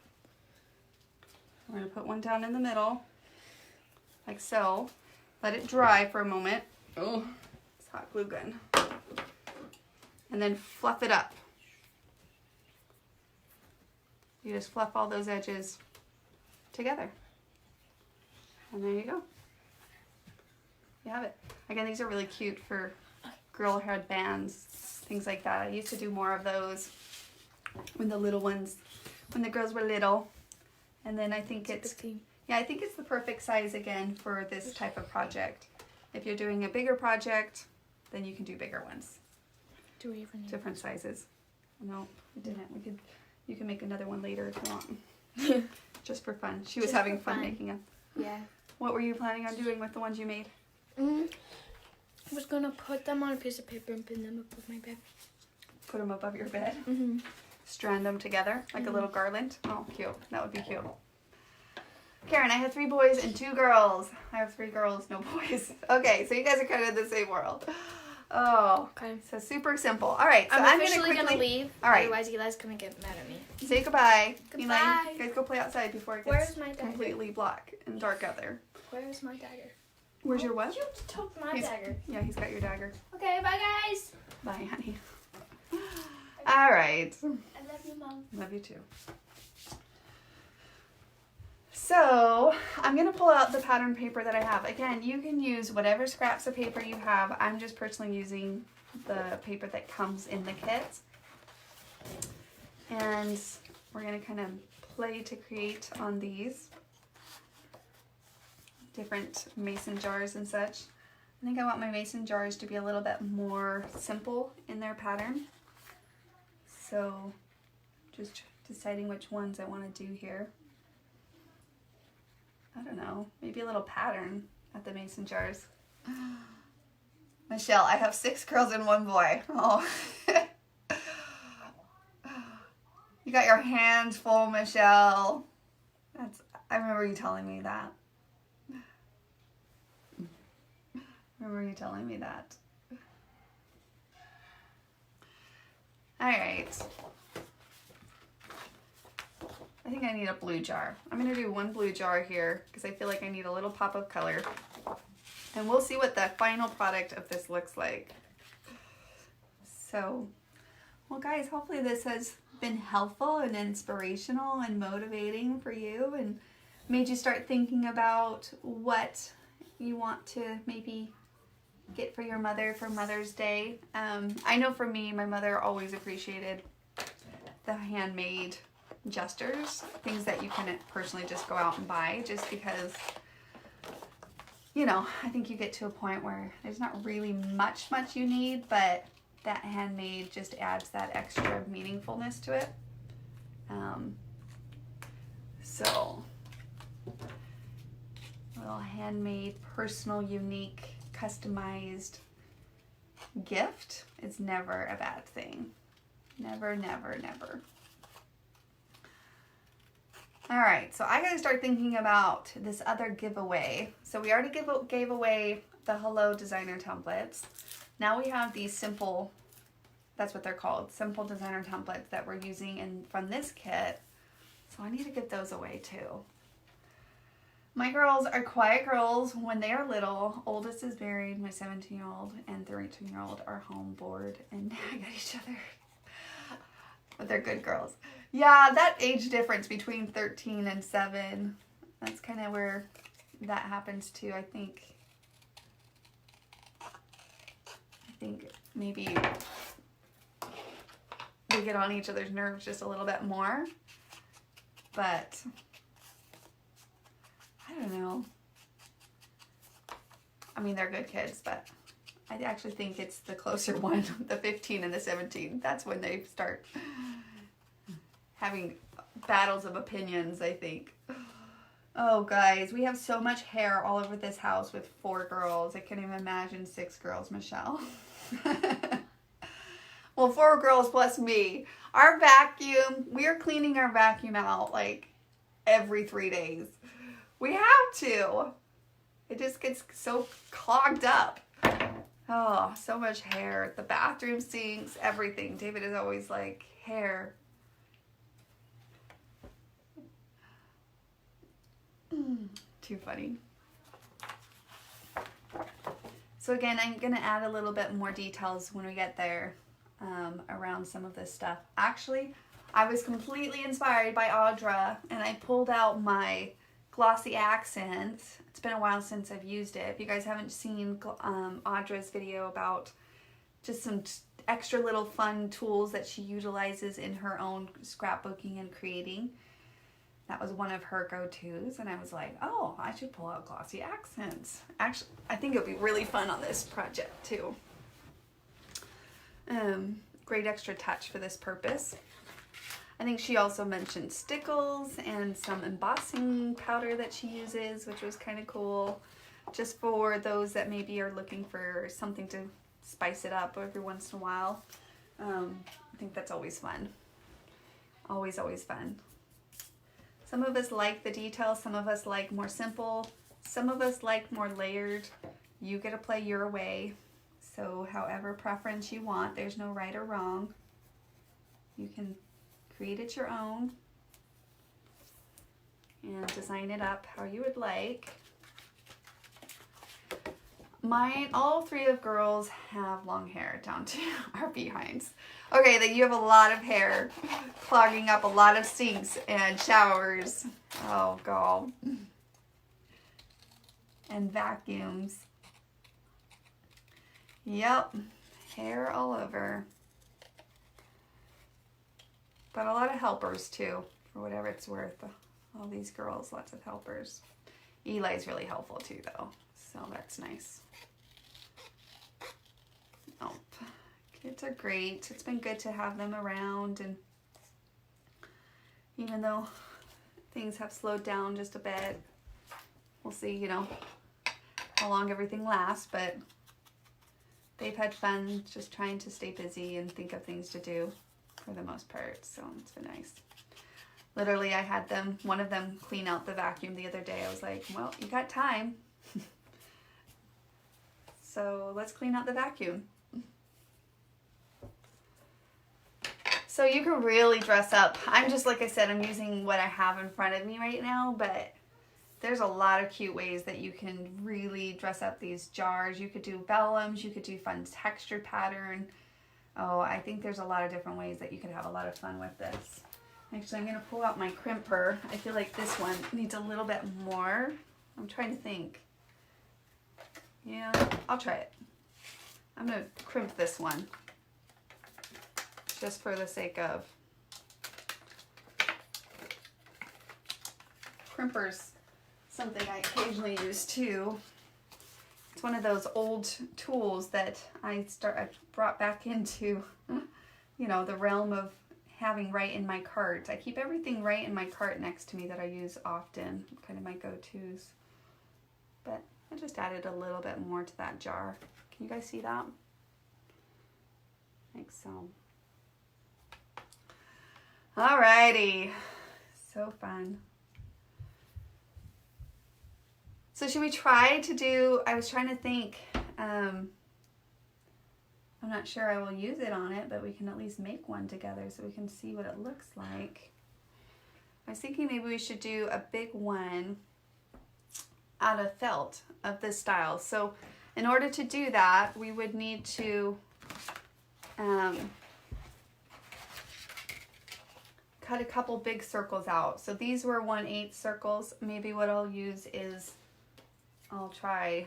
We're going to put one down in the middle, like so. Let it dry for a moment. Oh, it's hot glue gun. And then fluff it up. You just fluff all those edges together. And there you go. You have it. Again, these are really cute for girl headbands, things like that. I used to do more of those when the little ones when the girls were little. And then I think it's, yeah, I think it's the perfect size again for this type of project. If you're doing a bigger project, then you can do bigger ones. Do we even need different sizes? No, we didn't. You can make another one later if you want. Just for fun. She was Just having for fun fun. making them. Yeah. What were you planning on doing with the ones you made? I was gonna put them on a piece of paper and pin them above my bed. Put them above your bed? Mm-hmm. Strand them together like a little garland? Oh, cute. That would be cute. Karen, I have 3 boys and 2 girls. I have 3 girls, no boys. Okay, so you guys are kind of in the same world. Oh, Okay. so super simple. All right, so I'm gonna officially quickly leave. All right. Otherwise, Eli's gonna get mad at me. say goodbye. Goodbye. Elaine, you guys go play outside before it gets Where's my dagger? completely black and dark out there. Where's my dagger? Where's your what? You took my He's- dagger. Yeah, he's got your dagger. Okay, bye guys. Bye, honey. All right. I love you, Mom. Love you too. So, I'm going to pull out the pattern paper that I have. Again, you can use whatever scraps of paper you have. I'm just personally using the paper that comes in the kit. And we're going to kind of play to create on these different mason jars and such. I think I want my mason jars to be a little bit more simple in their pattern. So, just deciding which ones I want to do here. I don't know, maybe a little pattern at the mason jars. Michelle, I have 6 girls and 1 boy. Oh. You got your hands full, Michelle. I remember you telling me that. All right. I think I need a blue jar. I'm going to do 1 blue jar here because I feel like I need a little pop of color. And we'll see what the final product of this looks like. So, well guys, hopefully this has been helpful and inspirational and motivating for you and made you start thinking about what you want to maybe get for your mother for Mother's Day. I know for me, my mother always appreciated the handmade gestures, things that you couldn't personally just go out and buy, just because, you know, I think you get to a point where there's not really much you need, but that handmade just adds that extra meaningfulness to it. So a little handmade, personal, unique, customized gift is never a bad thing. Never, never, never. All right, so I gotta start thinking about this other giveaway. So we already gave away the Hello Designer templates. Now we have these simple, that's what they're called, simple designer templates that we're using from this kit. So I need to get those away too. My girls are quiet girls when they are little. Oldest is married, my 17-year-old and 13-year-old are home bored and nag at each other. But they're good girls. Yeah, that age difference between 13 and 7, that's kind of where that happens too. I think maybe they get on each other's nerves just a little bit more. But I don't know. I mean, they're good kids, but I actually think it's the closer one, the 15 and the 17. That's when they start having battles of opinions, I think. Oh, guys, we have so much hair all over this house with 4 girls. I can't even imagine 6 girls, Michelle. Well, 4 girls plus me. Our vacuum, we are cleaning our vacuum out like every 3 days. We have to. It just gets so clogged up. Oh, so much hair. The bathroom sinks, everything. David is always like, hair. Too funny. So again, I'm going to add a little bit more details when we get there around some of this stuff. Actually, I was completely inspired by Audra and I pulled out my Glossy Accents. It's been a while since I've used it. If you guys haven't seen Audra's video about just some extra little fun tools that she utilizes in her own scrapbooking and creating. That was one of her go-tos, and I was like, oh, I should pull out Glossy Accents. Actually, I think it would be really fun on this project too. Great extra touch for this purpose. I think she also mentioned stickles and some embossing powder that she uses, which was kind of cool, just for those that maybe are looking for something to spice it up every once in a while. I think that's always fun. Always, always fun. Some of us like the details, some of us like more simple, some of us like more layered. You get to play your way. So however preference you want, there's no right or wrong. You can create it your own and design it up how you would like. All three of girls have long hair down to our behinds. Okay, that you have a lot of hair clogging up a lot of sinks and showers. Oh, God. And vacuums. Yep, hair all over. But a lot of helpers too, for whatever it's worth. All these girls, lots of helpers. Eli's really helpful too, though, so that's nice. Nope. Kids are great. It's been good to have them around, and even though things have slowed down just a bit, we'll see, you know, how long everything lasts, but they've had fun just trying to stay busy and think of things to do for the most part, so it's been nice. Literally, I had one of them clean out the vacuum the other day. I was like, well, you got time. So let's clean out the vacuum. So you can really dress up. I'm just, like I said, I'm using what I have in front of me right now, but there's a lot of cute ways that you can really dress up these jars. You could do vellums, you could do fun textured pattern. Oh, I think there's a lot of different ways that you could have a lot of fun with this. Actually, I'm going to pull out my crimper. I feel like this one needs a little bit more. I'm trying to think. Yeah, I'll try it. I'm going to crimp this one, just for the sake of crimpers. Something I occasionally use too. It's one of those old tools that I brought back into, you know, the realm of having right in my cart. I keep everything right in my cart next to me that I use often, kind of my go-tos. But I just added a little bit more to that jar. Can you guys see that? Like so. Alrighty, so fun. So should we try to do, I was trying to think, I'm not sure I will use it on it, but we can at least make one together so we can see what it looks like. I was thinking maybe we should do a big one out of felt of this style. So in order to do that, we would need to cut a couple big circles out. So these were 1/8 circles. Maybe what I'll use is, I'll try,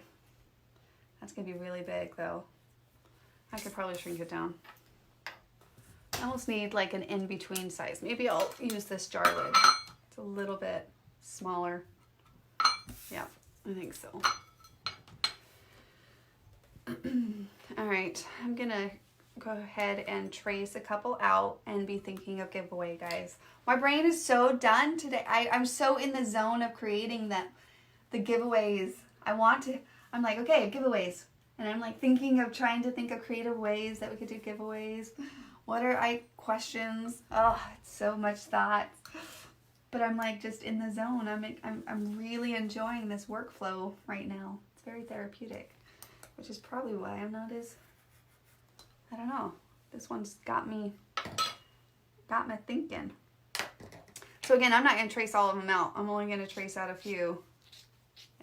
that's gonna be really big though. I could probably shrink it down. I almost need like an in-between size. Maybe I'll use this jar lid. It's a little bit smaller. Yeah, I think so. All right, I'm gonna go ahead and trace a couple out and be thinking of giveaway, guys. My brain is so done today. I'm so in the zone of creating the giveaways. I'm like, okay, giveaways. And I'm like trying to think of creative ways that we could do giveaways. What are questions? Oh, it's so much thought. But I'm like just in the zone. I'm really enjoying this workflow right now. It's very therapeutic, which is probably why I'm not as, I don't know. This one's got me thinking. So again, I'm not gonna trace all of them out. I'm only gonna trace out a few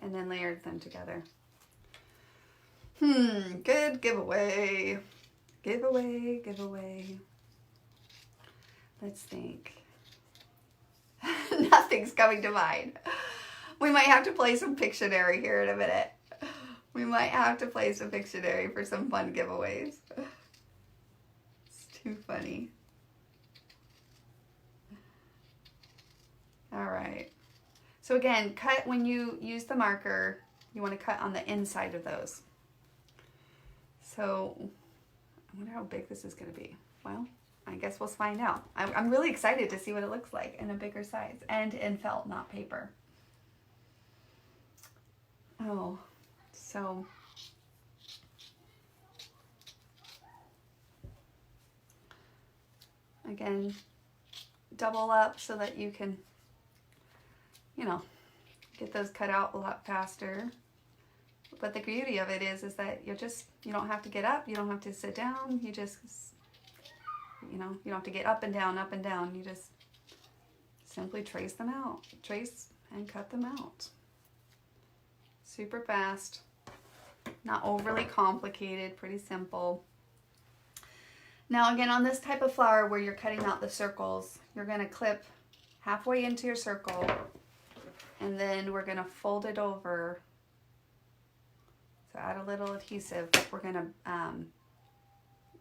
and then layer them together. Good giveaway. Giveaway. Let's think. Nothing's coming to mind. We might have to play some Pictionary here in a minute. We might have to play some Pictionary for some fun giveaways. Too funny. All right. So again, cut when you use the marker, you want to cut on the inside of those. So I wonder how big this is going to be. Well, I guess we'll find out. I'm really excited to see what it looks like in a bigger size and in felt, not paper. Oh, so again, double up so that you can, you know, get those cut out a lot faster. But the beauty of it is that you don't have to get up, you don't have to sit down, you just, you know, you don't have to get up and down, you just simply trace them out, trace and cut them out. Super fast, not overly complicated, pretty simple. Now again, on this type of flower where you're cutting out the circles, you're gonna clip halfway into your circle and then we're gonna fold it over. So add a little adhesive. We're gonna,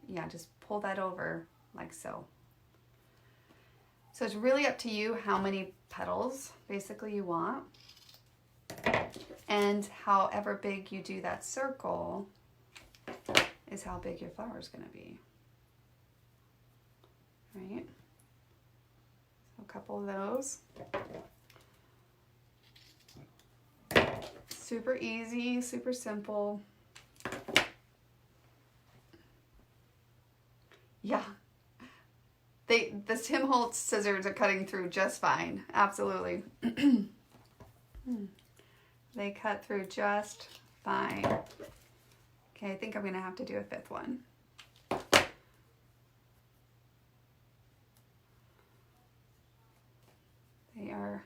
yeah, just pull that over like so. So it's really up to you how many petals basically you want. And however big you do that circle is how big your flower is gonna be. Right? So a couple of those. Super easy, super simple. Yeah. The Tim Holtz scissors are cutting through just fine. Absolutely. They cut through just fine. Okay, I think I'm gonna have to do a fifth one. They are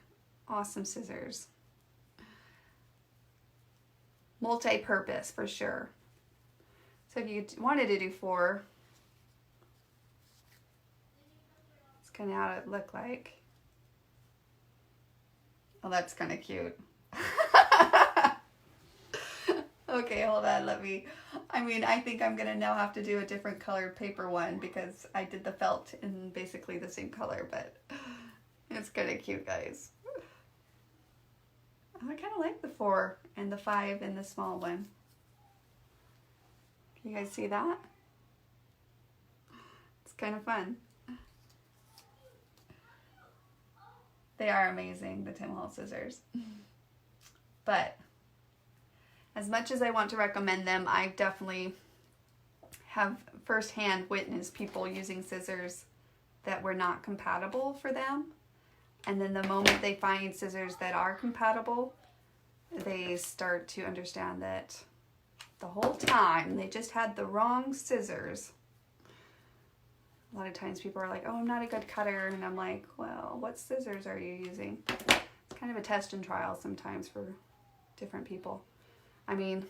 awesome scissors. Multi-purpose for sure. So if you wanted to do 4, it's kind of how it look like. Oh, that's kind of cute. Okay, hold on, I think I'm gonna now have to do a different colored paper one because I did the felt in basically the same color, but it's kind of cute, guys. I kind of like the 4 and the 5 in the small one. Can you guys see that? It's kind of fun. They are amazing, the Tim Holtz scissors. But as much as I want to recommend them, I definitely have firsthand witnessed people using scissors that were not compatible for them. And then the moment they find scissors that are compatible, they start to understand that the whole time they just had the wrong scissors. A lot of times people are like, oh, I'm not a good cutter. And I'm like, well, what scissors are you using? It's kind of a test and trial sometimes for different people. I mean,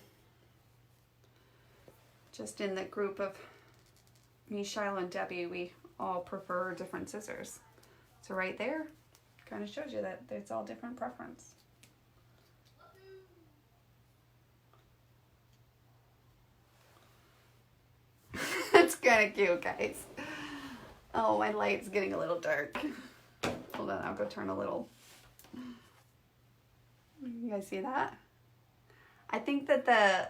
just in the group of me, Shiloh, and Debbie, we all prefer different scissors. So right there, kind of shows you that it's all different preference. It's kind of cute, guys. Oh, my light's getting a little dark. Hold on, I'll go turn a little. You guys see that? I think that the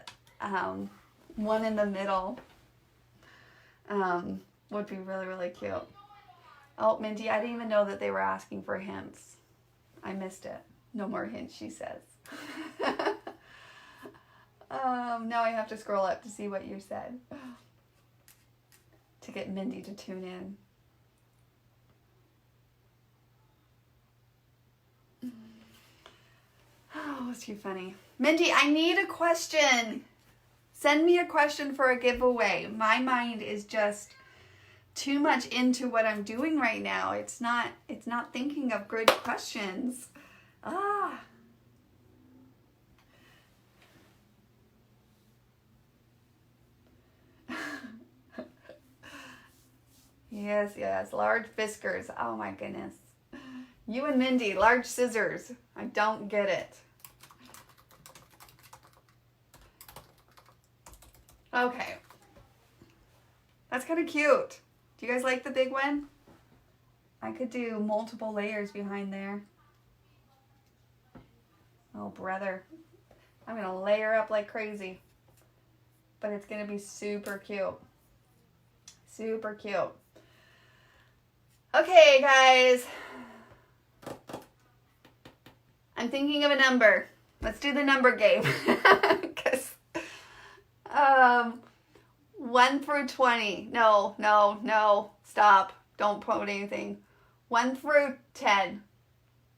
one in the middle would be really, really cute. Oh, Mindy, I didn't even know that they were asking for hints. I missed it. No more hints, she says. Now I have to scroll up to see what you said. To get Mindy to tune in. Oh, it's too funny. Mindy, I need a question. Send me a question for a giveaway. My mind is just too much into what I'm doing right now. It's not thinking of good questions. Ah. Yes, large whiskers. Oh my goodness. You and Mindy, large scissors. I don't get it. Okay. That's kind of cute. Do Do you guys like the big one? I could do multiple layers behind there. Oh, brother. I'm going to layer up like crazy. But it's going to be super cute. Super cute. Okay, guys. I'm thinking of a number. Let's do the number game. 'Cause, 1 through 20. No. Stop. Don't put anything. 1 through 10.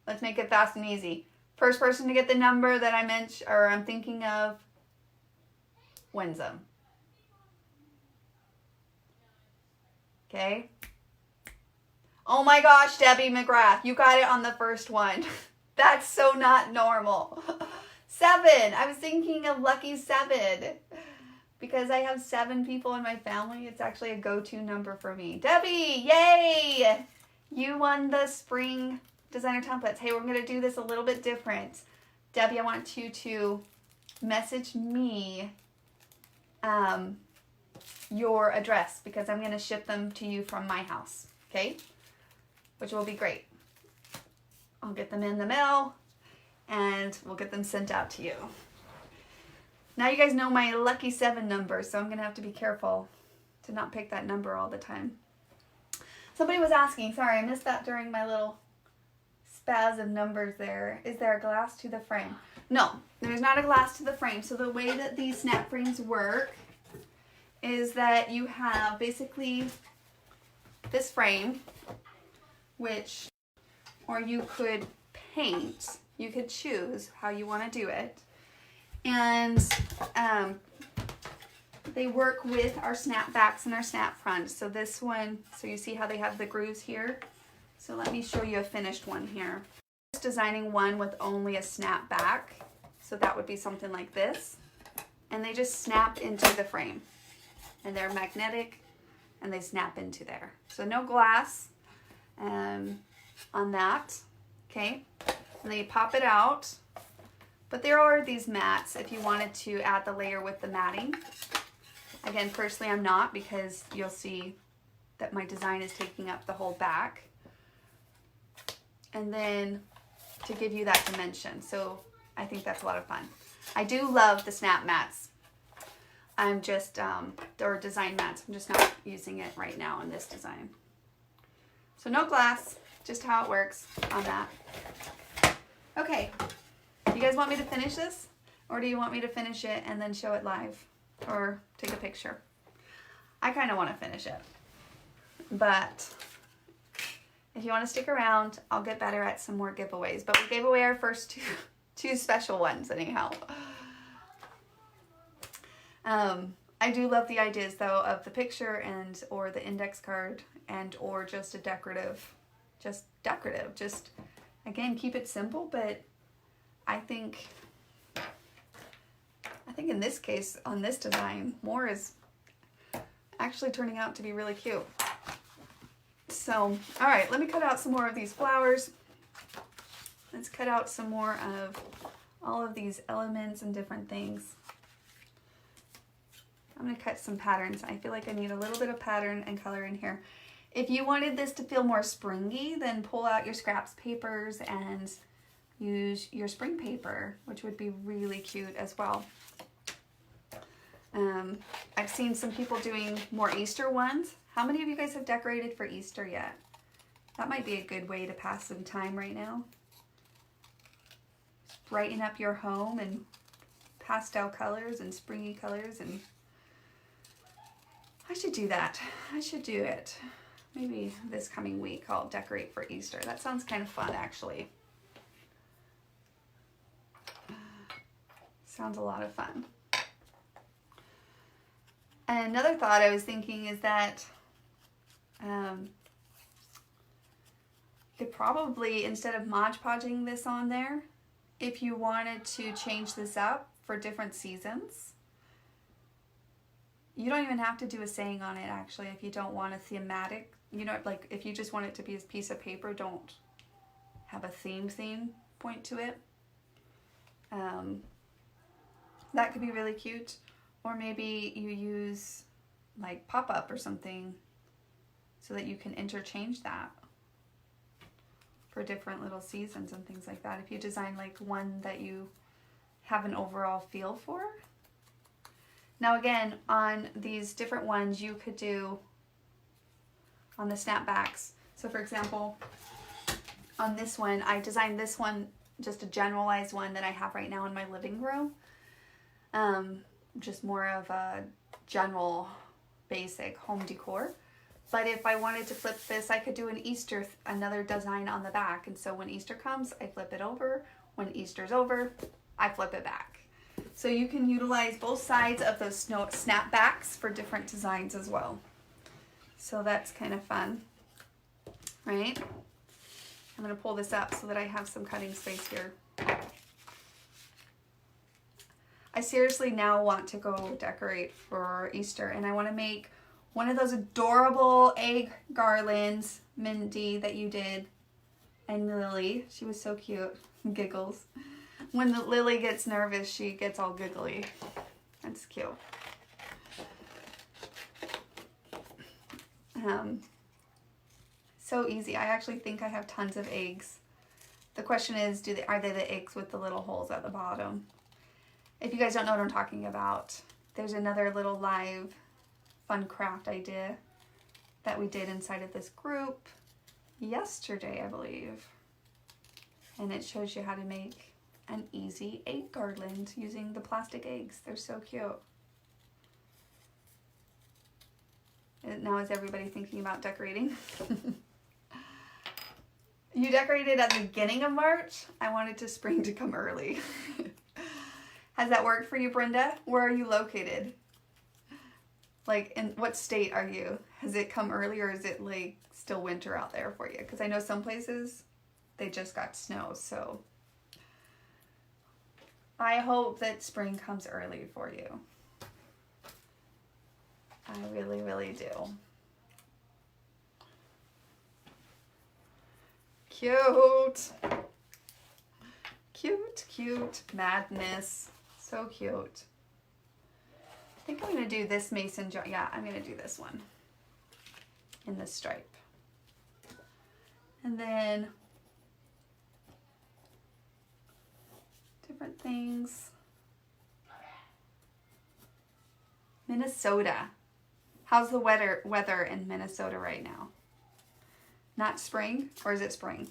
Let's make it fast and easy. First person to get the number that I mentioned, or I'm thinking of, wins them. Okay? Oh my gosh, Debbie McGrath, you got it on the first one. That's so not normal. 7. I was thinking of lucky 7. Because I have 7 people in my family, it's actually a go-to number for me. Debbie, yay! You won the spring designer templates. Hey, we're going to do this a little bit different. Debbie, I want you to message me your address because I'm going to ship them to you from my house. Okay? Which will be great. I'll get them in the mail and we'll get them sent out to you. Now you guys know my lucky 7 number, so I'm going to have to be careful to not pick that number all the time. Somebody was asking, sorry, I missed that during my little spaz of numbers there. Is there a glass to the frame? No, there's not a glass to the frame. So the way that these snap frames work is that you have basically this frame, which, or you could paint, you could choose how you want to do it. And they work with our snap backs and our snap fronts. So this one, so you see how they have the grooves here? So let me show you a finished one here. Just designing one with only a snap back. So that would be something like this. And they just snap into the frame. And they're magnetic and they snap into there. So no glass on that. Okay. And then you pop it out. But there are these mats if you wanted to add the layer with the matting. Again, personally I'm not because you'll see that my design is taking up the whole back. And then to give you that dimension. So I think that's a lot of fun. I do love the snap mats. I'm just, or design mats. I'm just not using it right now in this design. So no glass, just how it works on that. Okay. You guys want me to finish this? Or do you want me to finish it and then show it live? Or take a picture? I kind of want to finish it. But if you want to stick around, I'll get better at some more giveaways. But we gave away our first two special ones anyhow. I do love the ideas though of the picture and or the index card and or just a decorative. Just again, keep it simple, but I think in this case, on this design, more is actually turning out to be really cute. So, all right, let me cut out some more of these flowers. Let's cut out some more of all of these elements and different things. I'm going to cut some patterns. I feel like I need a little bit of pattern and color in here. If you wanted this to feel more springy, then pull out your scraps papers and use your spring paper, which would be really cute as well. I've seen some people doing more Easter ones. How many of you guys have decorated for Easter yet? That might be a good way to pass some time right now. Just brighten up your home and pastel colors and springy colors, and I should do that. I should do it. Maybe this coming week I'll decorate for Easter. That sounds kind of fun actually. Sounds a lot of fun. And another thought I was thinking is that you could probably, instead of Mod Podging this on there, if you wanted to change this up for different seasons, you don't even have to do a saying on it actually if you don't want a thematic, you know, like if you just want it to be a piece of paper, don't have a theme point to it. That could be really cute. Or maybe you use like pop-up or something so that you can interchange that for different little seasons and things like that. If you design like one that you have an overall feel for. Now again, on these different ones, you could do on the snapbacks. So for example, on this one, I designed this one, just a generalized one that I have right now in my living room. Just more of a general basic home decor. But if I wanted to flip this, I could do an Easter, another design on the back. And so when Easter comes, I flip it over. When Easter's over, I flip it back. So you can utilize both sides of those snapbacks for different designs as well. So that's kind of fun, right? I'm going to pull this up so that I have some cutting space here. I seriously now want to go decorate for Easter, and I want to make one of those adorable egg garlands, Mindy, that you did, and Lily. She was so cute. Giggles. When Lily gets nervous, she gets all giggly. That's cute. So easy. I actually think I have tons of eggs. The question is, are they the eggs with the little holes at the bottom? If you guys don't know what I'm talking about, there's another little live fun craft idea that we did inside of this group yesterday, I believe. And it shows you how to make an easy egg garland using the plastic eggs. They're so cute. And now is everybody thinking about decorating? You decorated at the beginning of March. I wanted to spring to come early. Has that worked for you, Brenda? Where are you located? Like, in what state are you? Has it come early, or is it like still winter out there for you? Because I know some places they just got snow, so I hope that spring comes early for you. I really, really do. Cute. Cute, cute madness. So cute. I think I'm going to do this mason jar. Yeah, I'm going to do this one in the stripe. And then different things. Minnesota. How's the weather in Minnesota right now? Not spring, or is it spring?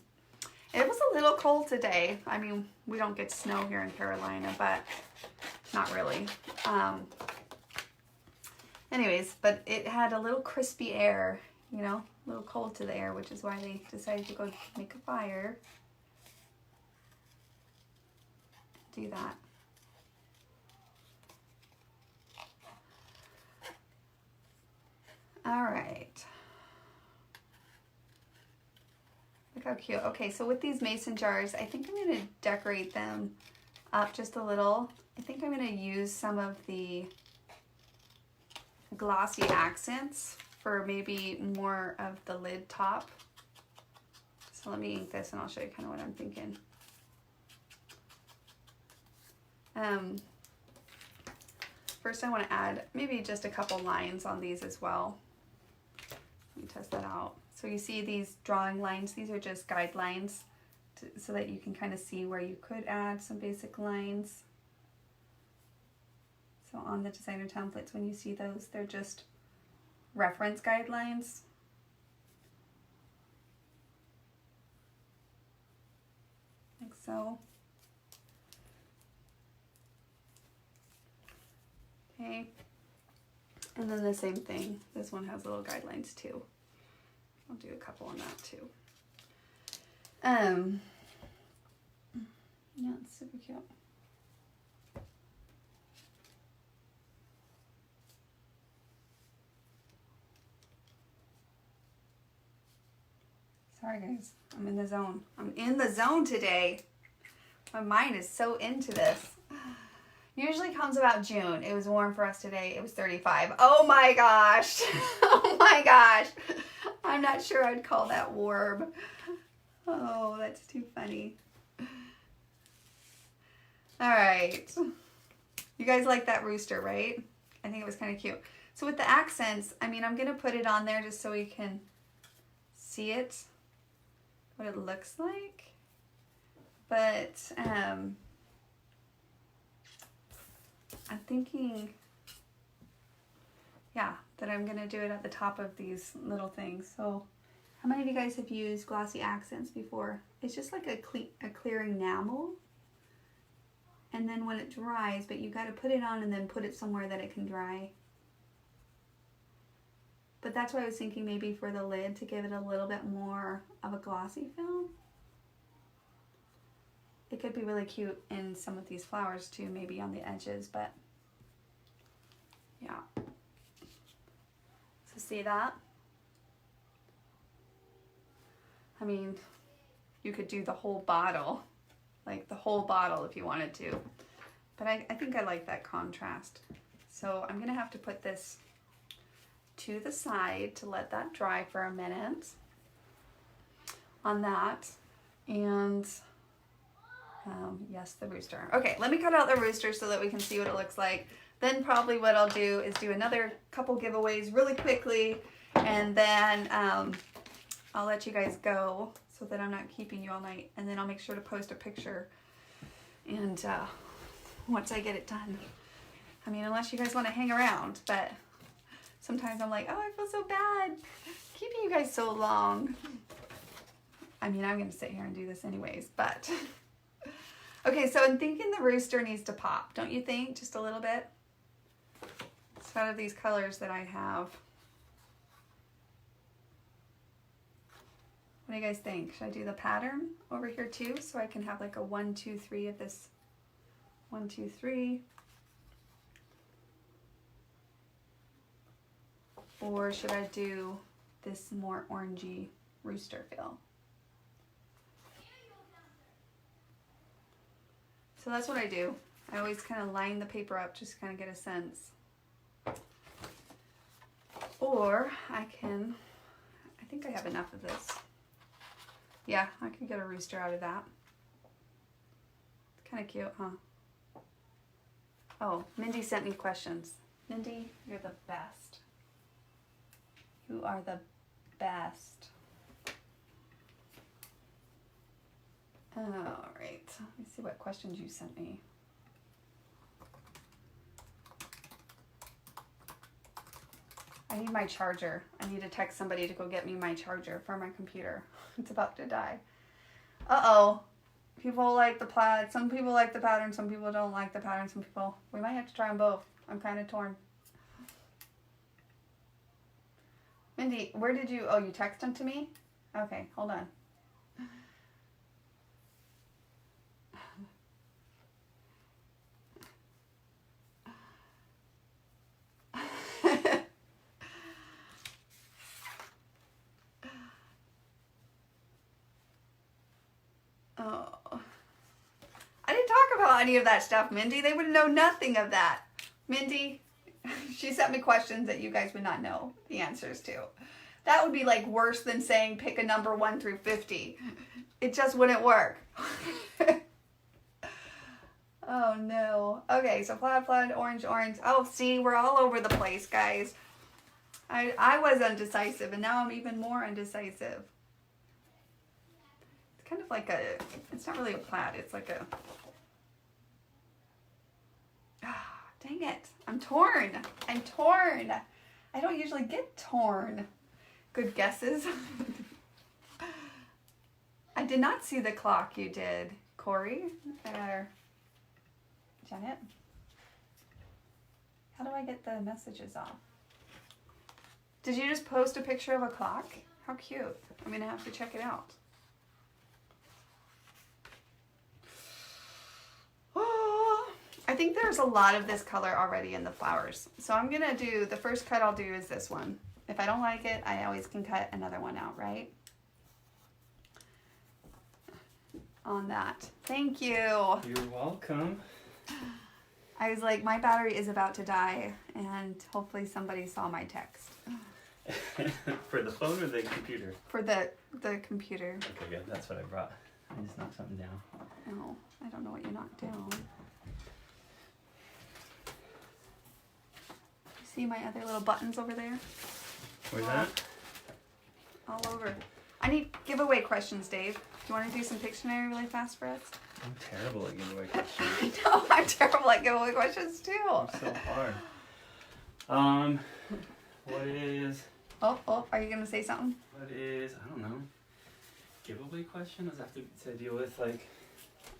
It was a little cold today. I mean, we don't get snow here in Carolina, but not really. Anyways, but it had a little crispy air, you know, a little cold to the air, which is why they decided to go make a fire. Do that. All right. Look how cute. Okay, so with these mason jars, I think I'm going to decorate them up just a little. I think I'm going to use some of the Glossy Accents for maybe more of the lid top. So let me ink this and I'll show you kind of what I'm thinking. First I want to add maybe just a couple lines on these as well. Let me test that out. So you see these drawing lines, these are just guidelines so that you can kind of see where you could add some basic lines. So on the designer templates, when you see those, they're just reference guidelines. Like so. Okay. And then the same thing. This one has little guidelines too. I'll do a couple on that too. Yeah, it's super cute. Sorry guys, I'm in the zone. I'm in the zone today. My mind is so into this. Usually comes about June. It was warm for us today. It was 35. Oh my gosh. Oh my gosh. I'm not sure I'd call that warm. Oh, that's too funny. All right. You guys like that rooster, right? I think it was kind of cute. So with the accents, I mean, I'm going to put it on there just so we can see it, what it looks like. But I'm thinking, yeah, that I'm gonna do it at the top of these little things. So how many of you guys have used Glossy Accents before? It's just like a clear enamel. And then when it dries, but you got to put it on and then put it somewhere that it can dry. But that's why I was thinking maybe for the lid to give it a little bit more of a glossy film. It could be really cute in some of these flowers too, maybe on the edges, but yeah. So see that? I mean, you could do the whole bottle, like the whole bottle if you wanted to. But I think I like that contrast. So I'm gonna have to put this to the side to let that dry for a minute on that. And yes, the rooster. Okay, let me cut out the rooster so that we can see what it looks like. Then probably what I'll do is do another couple giveaways really quickly, and then I'll let you guys go so that I'm not keeping you all night, and then I'll make sure to post a picture and once I get it done. I mean, unless you guys want to hang around, but sometimes I'm like, oh, I feel so bad keeping you guys so long. I mean, I'm going to sit here and do this anyways, but okay, so I'm thinking the rooster needs to pop, don't you think? Just a little bit. It's out of these colors that I have. What do you guys think? Should I do the pattern over here too, so I can have like a 1, 2, 3 of this? 1, 2, 3. Or should I do this more orangey rooster feel? So that's what I do. I always kind of line the paper up just to kind of get a sense. Or I think I have enough of this. Yeah, I can get a rooster out of that. It's kind of cute, huh? Oh, Mindy sent me questions. Mindy, you're the best. You are the best. All right, let me see what questions you sent me. I need my charger. I need to text somebody to go get me my charger for my computer. It's about to die. Uh-oh. People like the plaid. Some people like the pattern. Some people don't like the pattern. Some people... We might have to try them both. I'm kind of torn. Mindy, where did you... Oh, you text them to me? Okay, hold on. Oh. I didn't talk about any of that stuff, Mindy. They would know nothing of that. Mindy, she sent me questions that you guys would not know the answers to. That would be like worse than saying pick a number 1 through 50. It just wouldn't work. Oh no. Okay, so plaid, plaid, orange, orange. Oh, see, we're all over the place, guys. I was undecisive, and now I'm even more undecisive. It's kind of like a, it's not really a plaid, it's like a, dang it. I'm torn. I'm torn. I don't usually get torn. Good guesses. I did not see the clock you did, Corey. Janet. How do I get the messages off? Did you just post a picture of a clock? How cute. I'm going to have to check it out. Oh, I think there's a lot of this color already in the flowers. So I'm going to do, the first cut I'll do is this one. If I don't like it, I always can cut another one out, right? On that. Thank you. You're welcome. I was like, my battery is about to die, and hopefully somebody saw my text. For the phone or the computer? For the computer. Okay, good. That's what I brought. I just knocked something down. Oh, I don't know what you knocked down. You see my other little buttons over there? Where's that? All over. I need giveaway questions, Dave. Do you want to do some Pictionary really fast for us? I'm terrible at giveaway questions. I know, I'm terrible at giveaway questions too. It's so hard. What is... Oh, are you going to say something? What is... I don't know. Giveaway question? Does that have to deal with, like...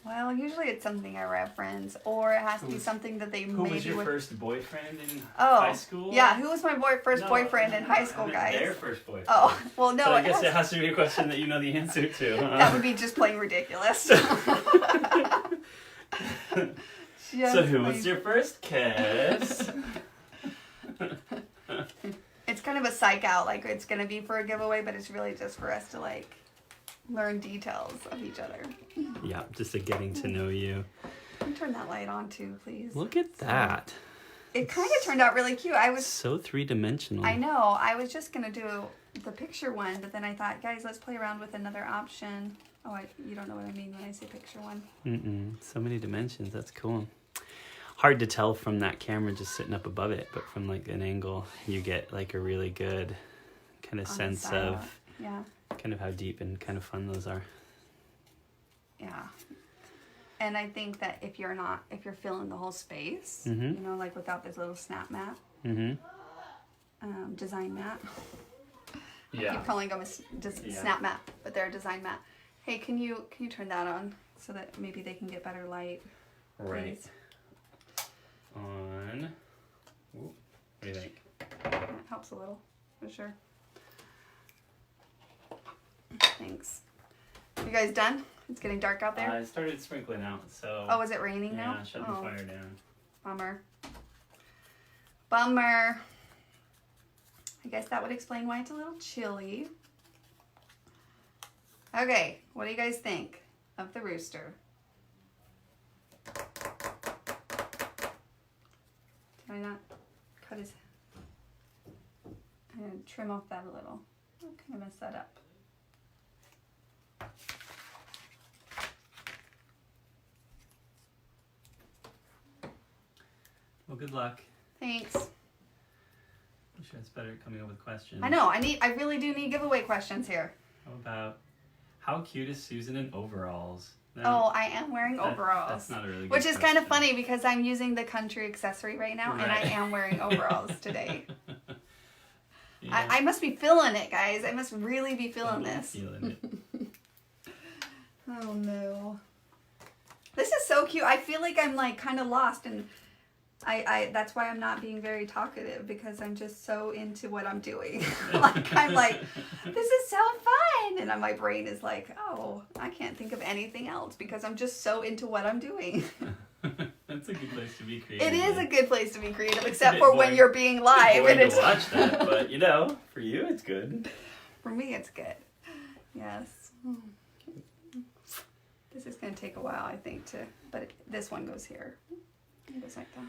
Well, usually it's something I reference, or it has to be something that they Who maybe was your would... first boyfriend in Oh, high school? yeah, who was my first boyfriend in high school, I meant guys? Their first boyfriend. Oh, well, no, So I it guess has... it has to be a question that you know the answer to. Huh? That would be just plain ridiculous. So Just who plain- was your first kiss? It's kind of a psych out, like it's going to be for a giveaway, but it's really just for us to like learn details of each other. Yeah, just a getting to know you. Can you turn that light on too, please? Look at that. It kind of turned out really cute. So three-dimensional. I know, I was just going to do the picture one, but then I thought, guys, let's play around with another option. Oh, you don't know what I mean when I say picture one. So many dimensions. That's cool. Hard to tell from that camera just sitting up above it, but from like an angle, you get like a really good kind of On the sense side of yeah. kind of how deep and kind of fun those are. Yeah. And I think that if you're filling the whole space, Mhm. you know, like without this little snap mat, design mat. I keep calling them just snap mat, but they're a design mat. Hey, can you turn that on so that maybe they can get better light? Right. Please? On. Ooh, what do you think? It helps a little, for sure. Thanks. You guys done? It's getting dark out there. I started sprinkling out, so. Oh, is it raining now? Yeah, shut the fire down. Bummer. Bummer. I guess that would explain why it's a little chilly. Okay, what do you guys think of the rooster? Did I not cut his... I'm going to trim off that a little. I kind of messed that up. Well, good luck. Thanks. I'm sure it's better at coming up with questions. I know, I really do need giveaway questions here. How about, how cute is Susan in overalls? No, Oh, I am wearing overalls. That's not a really good Which is kind of question. funny because I'm using the country accessory right now, and I Right. am wearing overalls today. Yeah, I must be feeling it, guys. I must really be feeling totally this. feeling it. Oh no. This is so cute. I feel like I'm like kind of lost, and I that's why I'm not being very talkative, because I'm just so into what I'm doing. Like I'm like, this is so fun, and my brain is like, oh, I can't think of anything else because I'm just so into what I'm doing. That's a good place to be creative. It is a man. good place to be creative, It's a except bit for when boring. you're being live, Boring and to it's watch that, but you know, for you it's good. for me it's good. Yes. This is going to take a while, I think, but this one goes here. It goes like that.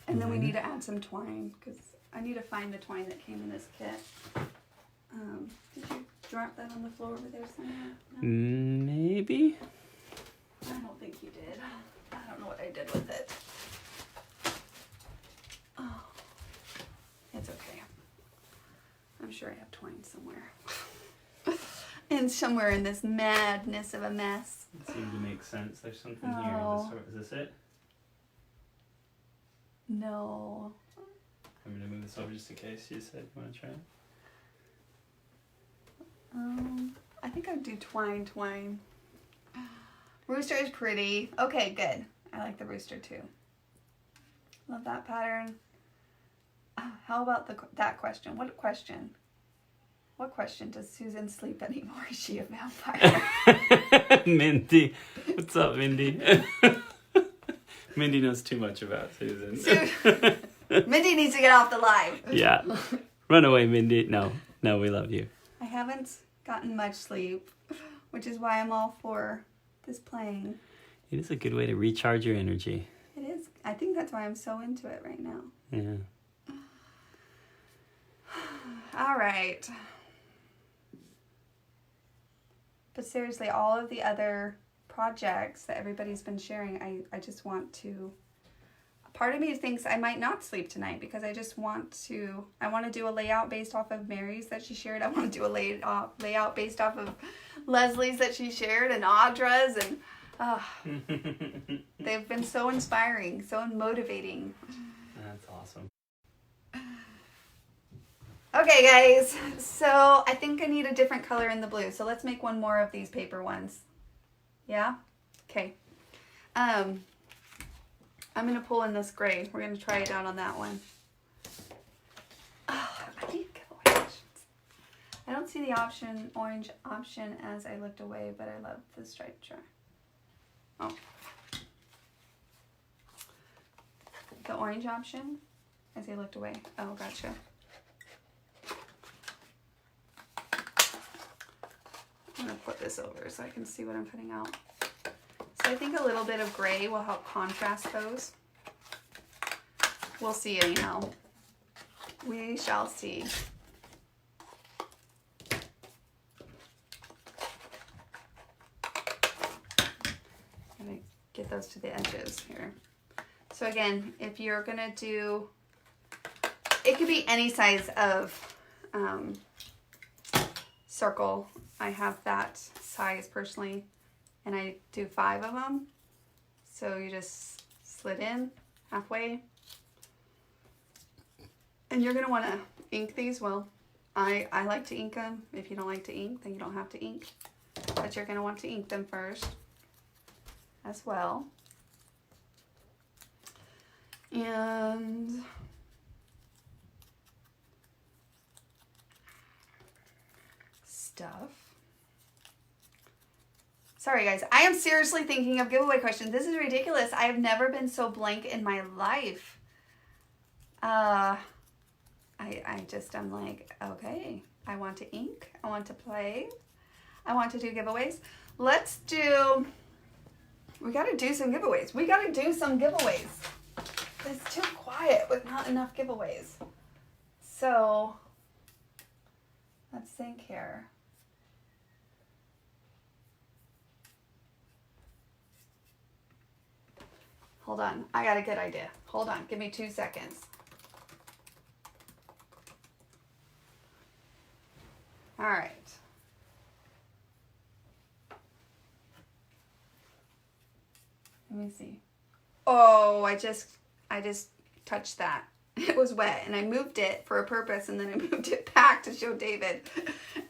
And then we need to add some twine, because I need to find the twine that came in this kit. Did you drop that on the floor over there somewhere? No? Maybe. I don't think you did. I don't know what I did with it. Oh, it's okay. I'm sure I have twine somewhere. And somewhere in this madness of a mess. It seemed to make sense. There's something Oh. here. Is this it? No. I'm going to move this over just in case you said you want to try it. I think I'd do twine. Rooster is pretty. Okay, good. I like the rooster too. Love that pattern. How about that question? What question? What question? Does Susan sleep anymore? Is she a vampire? Mindy. What's up, Mindy? Mindy knows too much about Susan. Mindy needs to get off the live. Yeah. Run away, Mindy. No, we love you. I haven't gotten much sleep, which is why I'm all for this playing. It is a good way to recharge your energy. It is. I think that's why I'm so into it right now. Yeah. All right. But seriously, all of the other projects that everybody's been sharing, I just want to part of me thinks I might not sleep tonight because I just want to do a layout based off of Mary's that she shared. I want to do a layout based off of Leslie's that she shared and Audra's, and they've been so inspiring, so motivating. That's awesome. Okay guys, so I think I need a different color in the blue, so let's make one more of these paper ones. Yeah? Okay. I'm going to pull in this gray. We're going to try it out on that one. Oh, I need giveaway options. I don't see the orange option as I looked away, but I love the striped jar. Oh. The orange option as I looked away. Oh, gotcha. I'm going to put this over so I can see what I'm putting out. So I think a little bit of gray will help contrast those. We'll see anyhow. We shall see. I'm going to get those to the edges here. So again, if you're going to do, it could be any size of circle. I have that size personally, and I do 5 of them. So you just slit in halfway. And you're going to want to ink these. Well, I like to ink them. If you don't like to ink, then you don't have to ink. But you're going to want to ink them first as well. And stuff. Sorry guys, I am seriously thinking of giveaway questions. This is ridiculous. I have never been so blank in my life. I'm like, okay, I want to ink, I want to play, I want to do giveaways. We gotta do some giveaways. It's too quiet with not enough giveaways. So, let's think here. Hold on, I got a good idea. Hold on, give me 2 seconds. All right. Let me see. Oh, I just touched that. It was wet and I moved it for a purpose and then I moved it back to show David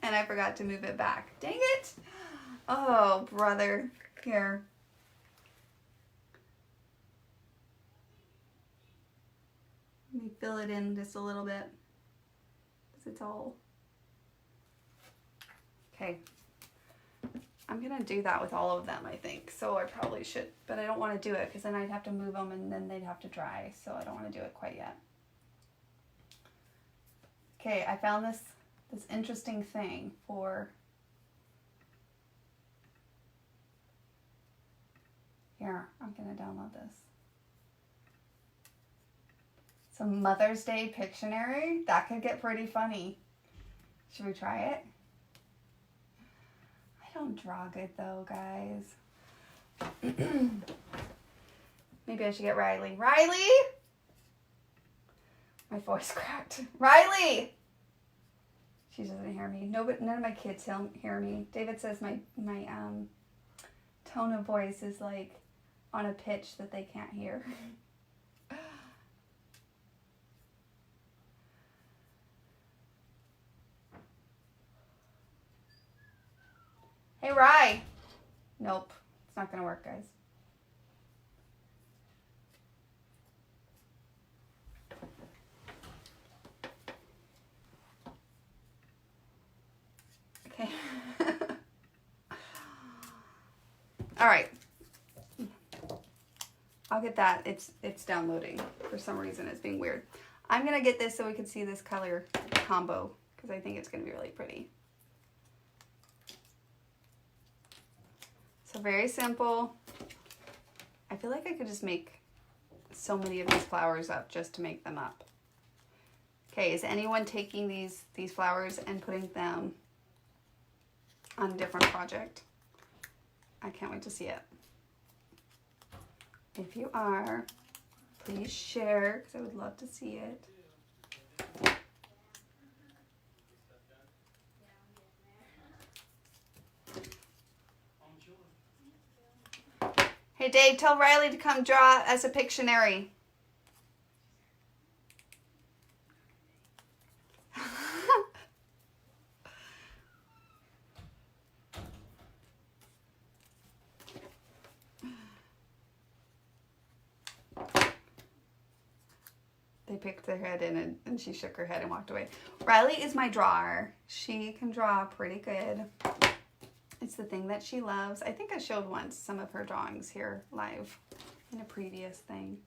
and I forgot to move it back. Dang it. Oh, brother. Here. Let me fill it in just a little bit because it's all... Okay. I'm going to do that with all of them, I think. So I probably should, but I don't want to do it because then I'd have to move them and then they'd have to dry. So I don't want to do it quite yet. Okay, I found this interesting thing for... Here, I'm going to download this. Some Mother's Day Pictionary. That could get pretty funny. Should we try it? I don't draw good though, guys. Maybe I should get Riley. Riley! My voice cracked. Riley! She doesn't hear me. No, but none of my kids hear me. David says my tone of voice is like on a pitch that they can't hear. Hey, Rye. Nope. It's not going to work, guys. Okay. All right. I'll get that. It's downloading. For some reason, it's being weird. I'm going to get this so we can see this color combo because I think it's going to be really pretty. So very simple. I feel like I could just make so many of these flowers up just to make them up. Okay, is anyone taking these flowers and putting them on a different project? I can't wait to see it. If you are, Please share, because I would love to see it. Hey Dave, tell Riley to come draw us a Pictionary. They picked their head in and she shook her head and walked away. Riley is my drawer. She can draw pretty good. It's the thing that she loves. I think I showed once some of her drawings here live in a previous thing.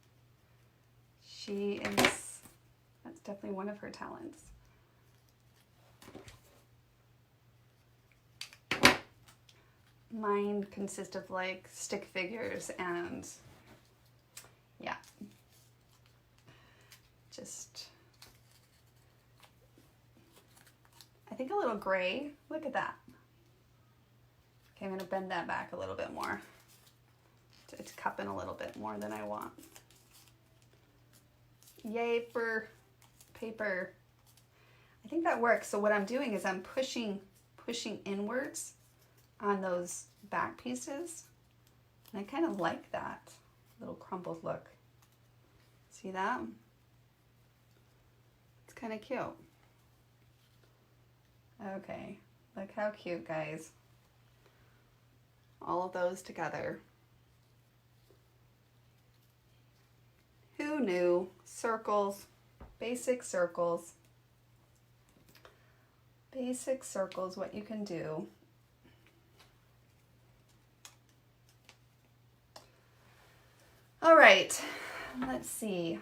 That's definitely one of her talents. Mine consist of like stick figures and yeah. Just, I think a little gray. Look at that. Okay, I'm gonna bend that back a little bit more. It's cupping a little bit more than I want. Yay for paper. I think that works. So what I'm doing is I'm pushing inwards on those back pieces. And I kind of like that little crumpled look. See that? It's kind of cute. Okay, look how cute, guys. All of those together. Who knew? Circles, basic circles. Basic circles, what you can do. All right, let's see.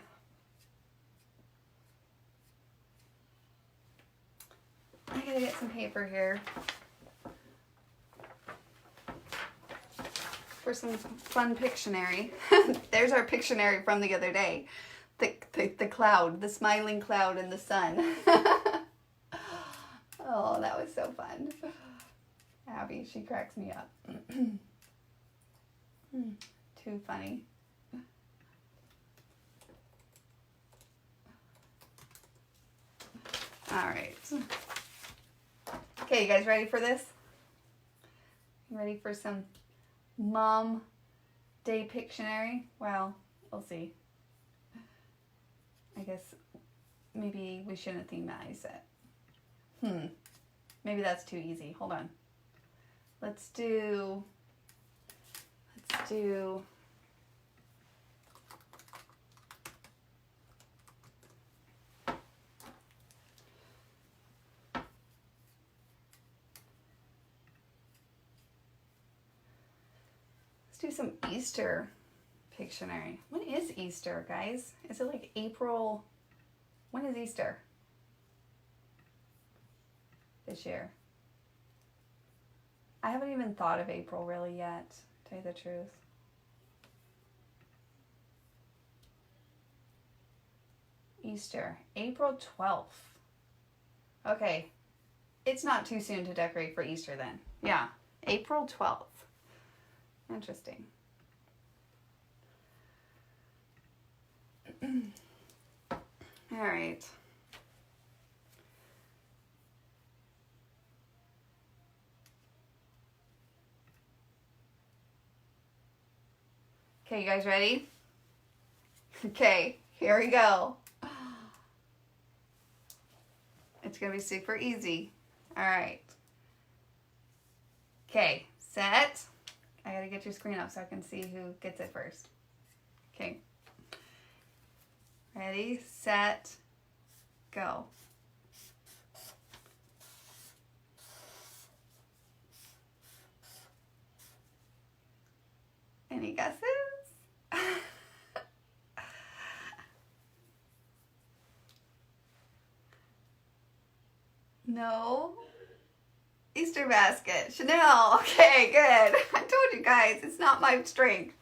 I gotta get some paper here for some fun Pictionary. There's our Pictionary from the other day. The cloud, the smiling cloud in the sun. Oh, that was so fun. Abby, she cracks me up. Too funny. All right. Okay, you guys ready for this? You ready for some Mom Day Pictionary? Well, we'll see. I guess maybe we shouldn't thematize it. Maybe that's too easy. Hold on. Let's do some Easter Pictionary. When is Easter, guys? Is it like April? When is Easter? This year. I haven't even thought of April really yet, to tell you the truth. Easter, April 12th. Okay, it's not too soon to decorate for Easter then. Yeah, April 12th. Interesting. All right. Okay, you guys ready? Okay, here we go. It's gonna be super easy. All right. Okay, set. I gotta get your screen up so I can see who gets it first. Okay. Ready, set, go. Any guesses? No. Easter basket. Chanel. Okay, good. I told you guys, it's not my strength.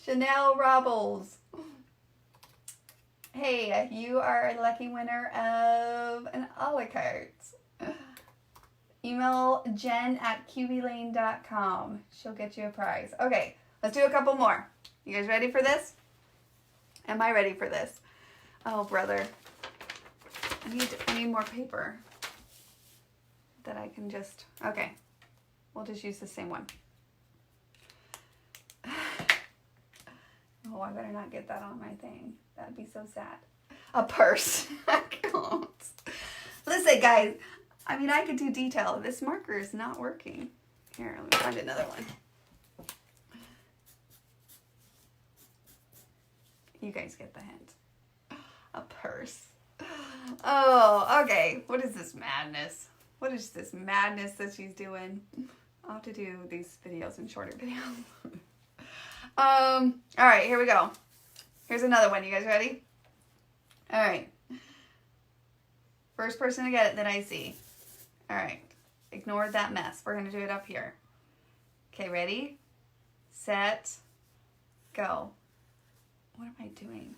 Chanel Robbles. Hey, you are a lucky winner of an a la carte. Email Jen at kiwilane.com. She'll get you a prize. Okay, let's do a couple more. You guys ready for this? Am I ready for this? Oh, brother. I need more paper that I can just, okay. We'll just use the same one. Oh, I better not get that on my thing. That'd be so sad. A purse. I can't. Listen, guys. I mean, I could do detail. This marker is not working. Here, let me find another one. You guys get the hint. A purse. Oh, okay. What is this madness? What is this madness that she's doing? I'll have to do these videos in shorter videos. All right, here we go. Here's another one. You guys ready? All right. First person to get it that I see. All right. Ignore that mess. We're going to do it up here. Okay, ready? Set. Go. What am I doing?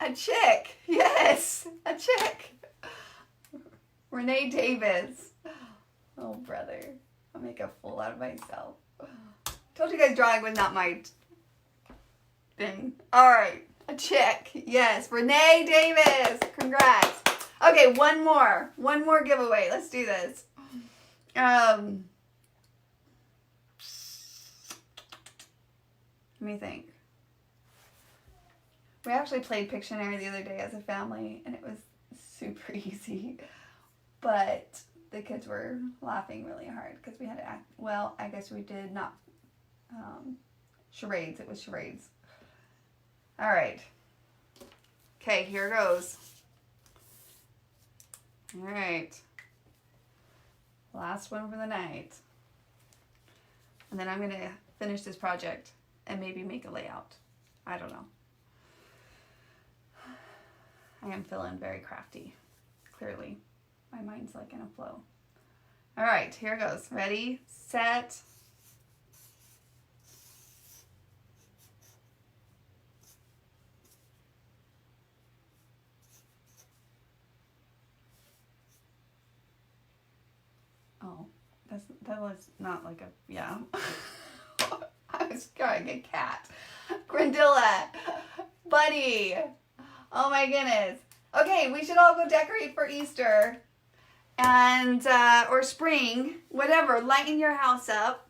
A chick. Yes, a chick. Renee Davis. Oh, brother. I'll make a fool out of myself. Told you guys drawing was not my thing. All right. A chick. Yes. Renee Davis. Congrats. Okay, one more. One more giveaway. Let's do this. Let me think. We actually played Pictionary the other day as a family, and it was super easy. But the kids were laughing really hard because we had to act. Well, I guess we did not. Charades. It was charades. All right. Okay, here goes. All right. Last one for the night. And then I'm going to finish this project and maybe make a layout. I don't know. I am feeling very crafty. Clearly. My mind's like in a flow. All right, here goes. Ready, set. Oh, that was not like a, yeah. I was trying a cat. Grandilla, Buddy. Oh my goodness. Okay, we should all go decorate for Easter. And, or spring, whatever, lighten your house up.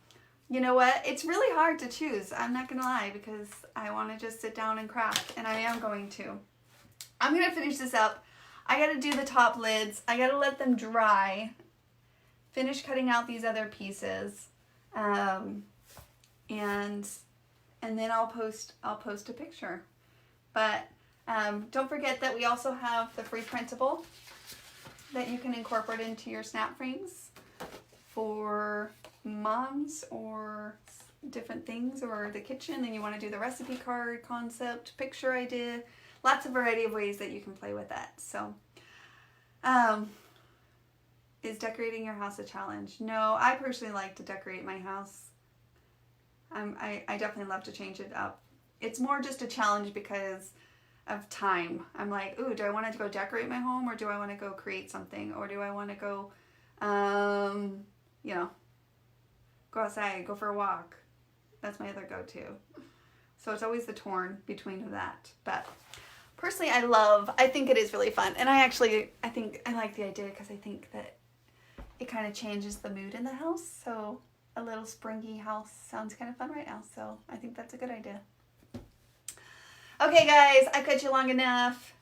You know what? It's really hard to choose. I'm not going to lie because I want to just sit down and craft, and I am going to. I'm going to finish this up. I got to do the top lids. I got to let them dry. Finish cutting out these other pieces. And then I'll post a picture. But don't forget that we also have the free printable that you can incorporate into your snap frames for moms or different things, or the kitchen, and you want to do the recipe card concept, picture idea, lots of variety of ways that you can play with that. So, is decorating your house a challenge? No, I personally like to decorate my house. I definitely love to change it up. It's more just a challenge because of time. I'm like, ooh, do I want to go decorate my home, or do I want to go create something, or do I want to go, you know, go outside, go for a walk. That's my other go-to. So it's always the torn between that. But personally, I think it is really fun. And I think I like the idea because I think that it kind of changes the mood in the house. So a little springy house sounds kind of fun right now. So I think that's a good idea. Okay, guys, I cut you long enough.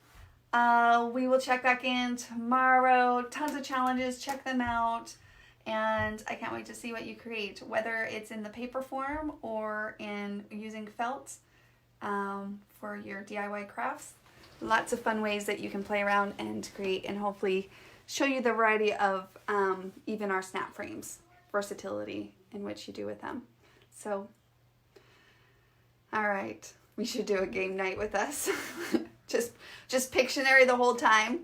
We will check back in tomorrow. Tons of challenges. Check them out. And I can't wait to see what you create, whether it's in the paper form or in using felt for your DIY crafts. Lots of fun ways that you can play around and create, and hopefully show you the variety of even our snap frames, versatility in which you do with them. So, all right. We should do a game night with us. just Pictionary the whole time.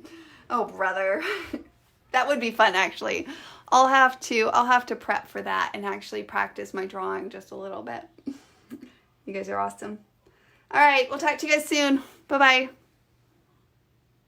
Oh, brother. That would be fun, actually. I'll have to prep for that and actually practice my drawing just a little bit. You guys are awesome. All right, we'll talk to you guys soon. Bye-bye.